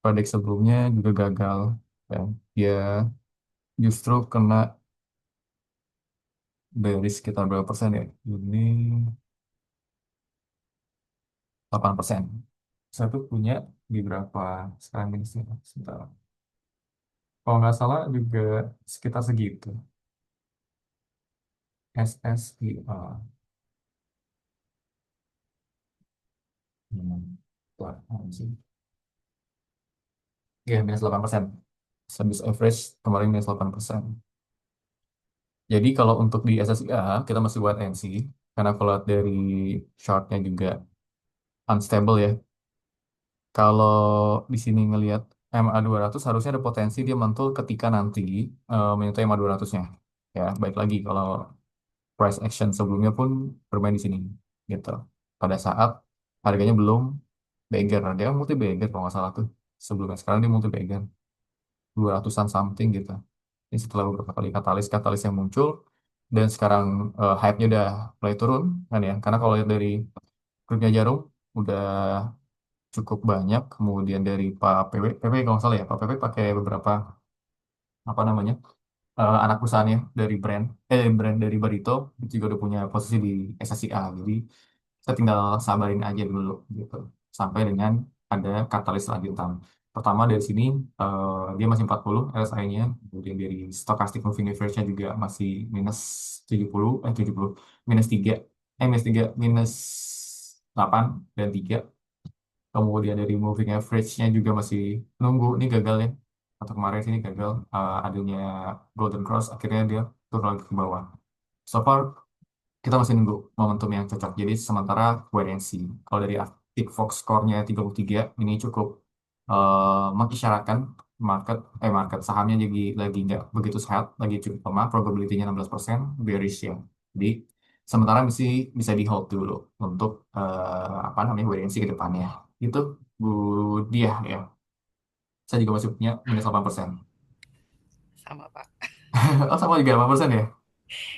proyek sebelumnya juga gagal. Ya. Dia justru kena dari sekitar berapa persen ya? Ini 8%. Saya tuh punya di berapa sekarang ini sih? Sebentar. Kalau nggak salah juga sekitar segitu. SSIA. Hmm. Wah, sih. Ya, minus 8%. Service average kemarin minus 8%. Jadi kalau untuk di SSIA, kita masih wait and see. Karena kalau lihat dari chartnya juga unstable ya. Kalau di sini ngelihat MA200 harusnya ada potensi dia mantul ketika nanti menyentuh MA200-nya. Ya, baik lagi kalau price action sebelumnya pun bermain di sini gitu. Pada saat harganya belum beggar, dia kan multi beggar kalau nggak salah tuh sebelumnya. Sekarang dia multi beggar 200-an something gitu. Ini setelah beberapa kali katalis yang muncul dan sekarang hype-nya udah mulai turun kan ya. Karena kalau lihat dari grupnya Jarum udah cukup banyak. Kemudian dari Pak PW kalau nggak salah ya, Pak PW pakai beberapa apa namanya anak perusahaannya dari brand dari Barito itu juga udah punya posisi di SSIA. Jadi kita tinggal sabarin aja dulu gitu sampai dengan ada katalis lanjutan. Pertama dari sini dia masih 40 RSI-nya, kemudian dari stochastic moving average-nya juga masih minus 70 minus 3 minus 8 dan 3. Kemudian dari moving average-nya juga masih nunggu, ini gagal ya. Atau kemarin sini gagal adanya golden cross, akhirnya dia turun lagi ke bawah. So far, kita masih nunggu momentum yang cocok. Jadi sementara wait and see. Kalau dari Arctic Fox score-nya 33, ini cukup mengisyaratkan market sahamnya jadi lagi nggak begitu sehat, lagi cukup lemah, probability-nya 16%, bearish ya. Jadi sementara masih bisa di hold dulu untuk apa namanya wait and see ke depannya. Itu Bu Dia ya. Saya juga masih punya minus 8%. Sama, Pak. Oh sama juga 8% ya?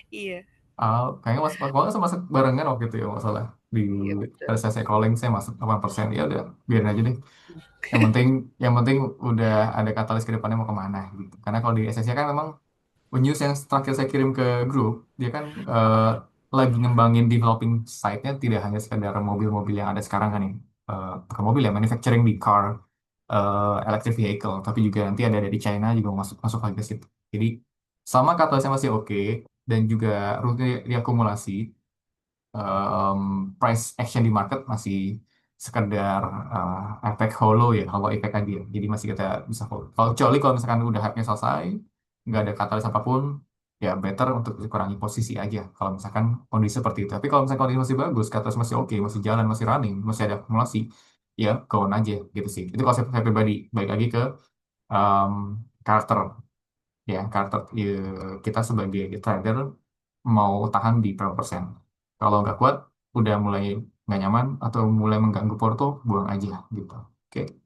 Iya, Kayaknya kalau nggak masuk barengan waktu itu ya masalah di iya betul. RSS calling saya masuk 8%, ya udah biarin aja deh. Yang penting udah ada katalis ke depannya mau kemana gitu. Karena kalau di SSC kan memang news yang terakhir saya kirim ke grup, dia kan lagi ngembangin developing site-nya tidak hanya sekedar mobil-mobil yang ada sekarang kan nih. Bukan mobil ya, manufacturing di car electric vehicle, tapi juga nanti ada dari China juga mau masuk masuk lagi ke situ. Jadi sama katalisnya masih oke dan juga rute diakumulasi, em, price action di market masih sekedar efek hollow effect aja. Jadi masih kita bisa hold. Kalau kecuali kalau misalkan udah hype-nya selesai, nggak ada katalis apapun, ya better untuk dikurangi posisi aja. Kalau misalkan kondisi seperti itu. Tapi kalau misalkan kondisi masih bagus, katalis masih oke, masih jalan, masih running, masih ada akumulasi, ya go on aja gitu sih. Itu kalau saya pribadi. Baik lagi ke em, karakter ya karakter kita sebagai trader mau tahan di berapa persen. Kalau nggak kuat, udah mulai nggak nyaman atau mulai mengganggu porto, buang aja gitu. Oke,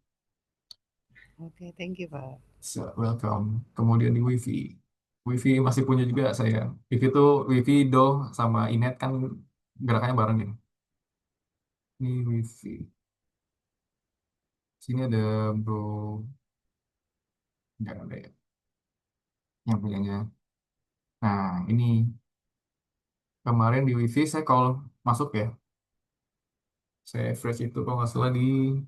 Oke, thank you, Pak. so, welcome. Kemudian di WiFi. WiFi masih punya juga saya. WiFi itu WiFi Do sama Inet kan gerakannya bareng ya. Ini WiFi. Sini ada Bro, nggak ada ya, yang punyanya. Nah, ini kemarin di WiFi saya kalau masuk ya, saya fresh itu kalau nggak salah di,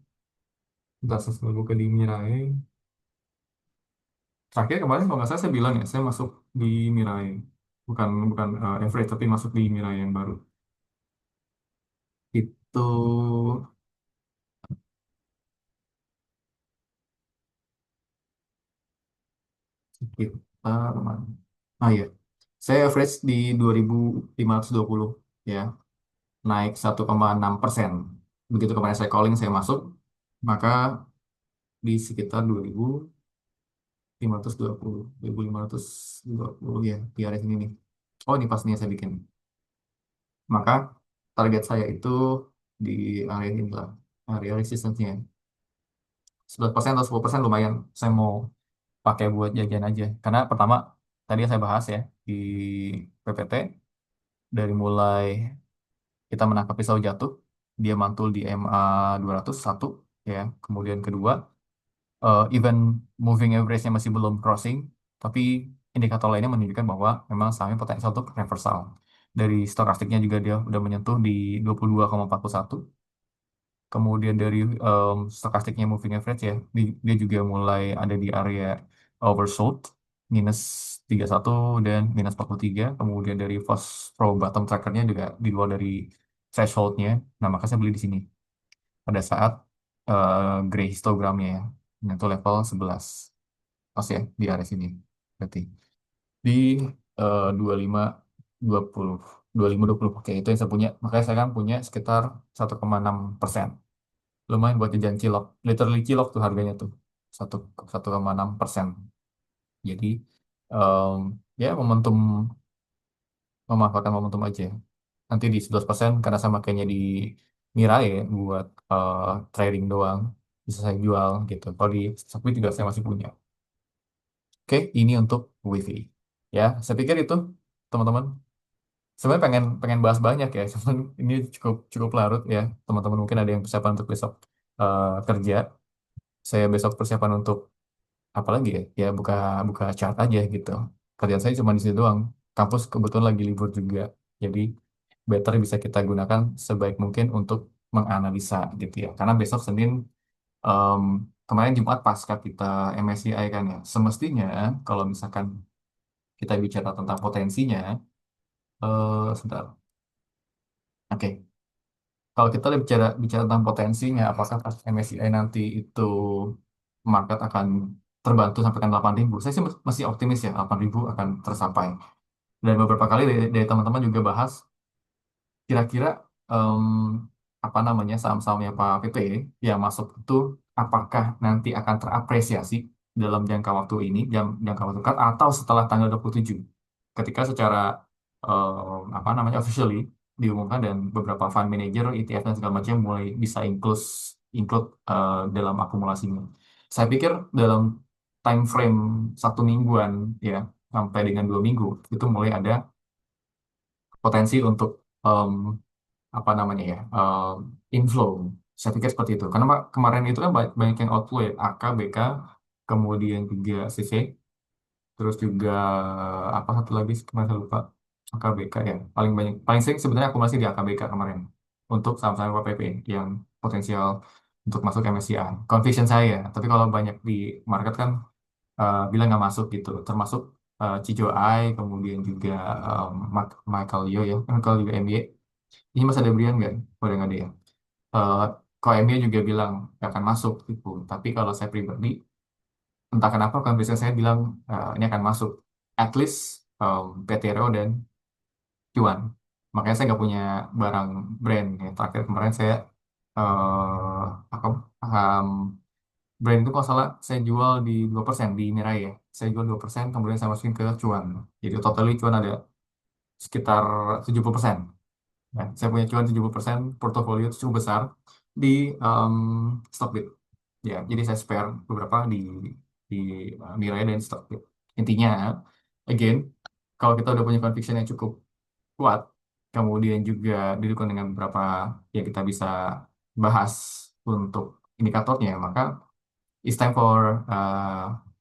entah saya buka di Mirai. Terakhir kemarin kalau nggak salah saya bilang ya, saya masuk di Mirai. Bukan bukan average, tapi masuk di Mirai yang baru. Itu sekitar mana? Ah iya, saya average di 2.520 ya, naik 1,6%. Begitu kemarin saya calling, saya masuk, maka di sekitar 2.520, 2.520 ya, di area sini nih. Oh ini pas nih yang saya bikin. Maka target saya itu di area ini lah, area resistance-nya. 11% atau 10% lumayan. Saya mau pakai buat jajan aja. Karena pertama, tadi yang saya bahas ya, di PPT, dari mulai kita menangkap pisau jatuh, dia mantul di MA 200, satu, ya. Kemudian kedua, even moving average-nya masih belum crossing, tapi indikator lainnya menunjukkan bahwa memang sahamnya potensial untuk reversal. Dari stokastiknya juga dia udah menyentuh di 22,41. Kemudian dari stokastiknya moving average ya, dia juga mulai ada di area oversold, minus 31 dan minus 43. Kemudian dari Fast Pro bottom trackernya juga di luar dari thresholdnya. Nah, maka saya beli di sini pada saat gray histogramnya ya, itu level 11. Pas ya, di area sini. Berarti di 25, 20, 25, 20. Oke, itu yang saya punya. Makanya saya kan punya sekitar 1,6%. Lumayan buat jajan cilok, literally cilok tuh harganya tuh. 1,6%. Jadi em, ya momentum, memanfaatkan momentum aja. Nanti di 11% karena sama kayaknya di Mirai ya, buat trading doang bisa saya jual gitu. Kalau di Shopee juga saya masih punya. Oke, ini untuk WiFi. Ya, saya pikir itu teman-teman. Sebenarnya pengen pengen bahas banyak ya, cuman ini cukup cukup larut ya. Teman-teman mungkin ada yang persiapan untuk besok kerja. Saya besok persiapan untuk apa lagi ya? Ya buka buka chat aja gitu. Kerjaan saya cuma di situ doang. Kampus kebetulan lagi libur juga. Jadi better bisa kita gunakan sebaik mungkin untuk menganalisa gitu ya. Karena besok Senin, em, kemarin Jumat pasca kita MSCI kan ya. Semestinya kalau misalkan kita bicara tentang potensinya, sebentar. Oke. Kalau kita bicara bicara tentang potensinya, apakah pas MSCI nanti itu market akan terbantu sampai ke 8.000? Saya sih masih optimis ya, 8.000 akan tercapai. Dan beberapa kali dari teman-teman juga bahas, kira-kira em, apa namanya saham-sahamnya Pak PP yang masuk itu apakah nanti akan terapresiasi dalam jangka waktu ini, jangka waktu dekat, atau setelah tanggal 27, ketika secara apa namanya officially diumumkan dan beberapa fund manager, ETF dan segala macam mulai bisa include include dalam akumulasinya. Saya pikir dalam time frame 1 mingguan ya sampai dengan 2 minggu itu mulai ada potensi untuk em, apa namanya ya inflow. Saya pikir seperti itu karena Pak, kemarin itu kan banyak yang outflow ya, AK, BK, kemudian juga CC, terus juga apa satu lagi kemarin saya lupa, AKBK ya, paling banyak paling sering sebenarnya akumulasi di AKBK kemarin untuk saham-saham KPP yang potensial untuk masuk MSCI. Conviction saya, tapi kalau banyak di market kan bilang nggak masuk gitu, termasuk Cijo Ai, kemudian juga Michael Yo ya, Michael juga MY. Ini masih ada Brian nggak? Udah nggak ada ya. Eh Kalau MY juga bilang nggak akan masuk gitu, tapi kalau saya pribadi entah kenapa kan biasanya saya bilang ini akan masuk, at least PT Reo dan Cuan. Makanya saya nggak punya barang brand ya. Terakhir kemarin saya apa brand itu kalau salah saya jual di 2% di Mirai ya. Saya jual 2%, kemudian saya masukin ke Cuan. Jadi totally Cuan ada sekitar 70%. Nah, saya punya Cuan 70%, portofolio itu cukup besar di um, Stockbit. Ya, jadi saya spare beberapa di Mirai dan Stockbit. Intinya, again, kalau kita udah punya conviction yang cukup kuat, kemudian juga didukung dengan beberapa yang kita bisa bahas untuk indikatornya, maka it's time for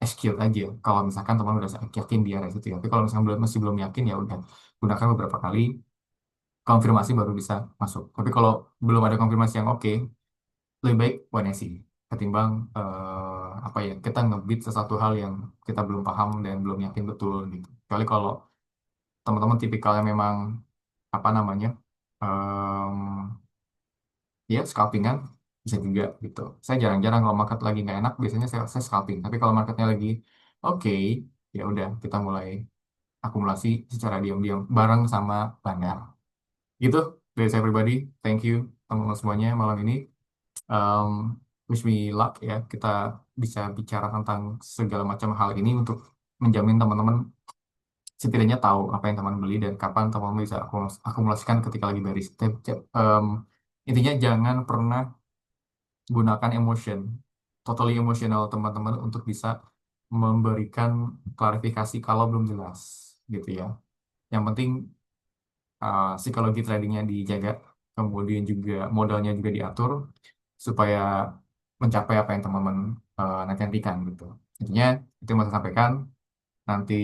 execute aja. Kalau misalkan teman udah yakin di area situ ya. Tapi kalau misalkan masih belum yakin ya udah gunakan beberapa kali konfirmasi baru bisa masuk. Tapi kalau belum ada konfirmasi yang oke, lebih baik wait and see ketimbang apa ya kita ngebit sesuatu hal yang kita belum paham dan belum yakin betul gitu. Kecuali kalau teman-teman tipikalnya memang apa namanya ya scalpingan bisa juga gitu. Saya jarang-jarang kalau market lagi nggak enak biasanya saya scalping. Tapi kalau marketnya lagi oke, ya udah kita mulai akumulasi secara diam-diam bareng sama Bandar. Gitu dari saya pribadi. Thank you teman-teman semuanya malam ini. Um, Wish me luck ya. Kita bisa bicara tentang segala macam hal ini untuk menjamin teman-teman setidaknya tahu apa yang teman beli dan kapan teman bisa akumulasikan ketika lagi bearish. Intinya jangan pernah gunakan emotion, totally emotional teman-teman untuk bisa memberikan klarifikasi kalau belum jelas gitu ya. Yang penting psikologi tradingnya dijaga, kemudian juga modalnya juga diatur supaya mencapai apa yang teman-teman nantikan gitu. Intinya itu yang mau saya sampaikan. Nanti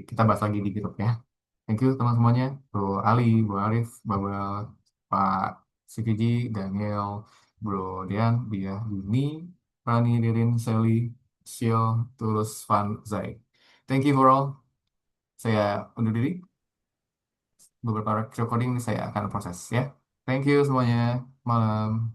kita bahas lagi di grup ya. Thank you teman semuanya, Bro Ali, Bro Arif, Babel, Pak CVG, Daniel, Bro Dian, Dia, Yuni, Rani, Dirin, Sally, Shiel, Tulus, Van, Zai. Thank you for all. Saya undur diri. Beberapa recording saya akan proses ya. Thank you semuanya. Malam.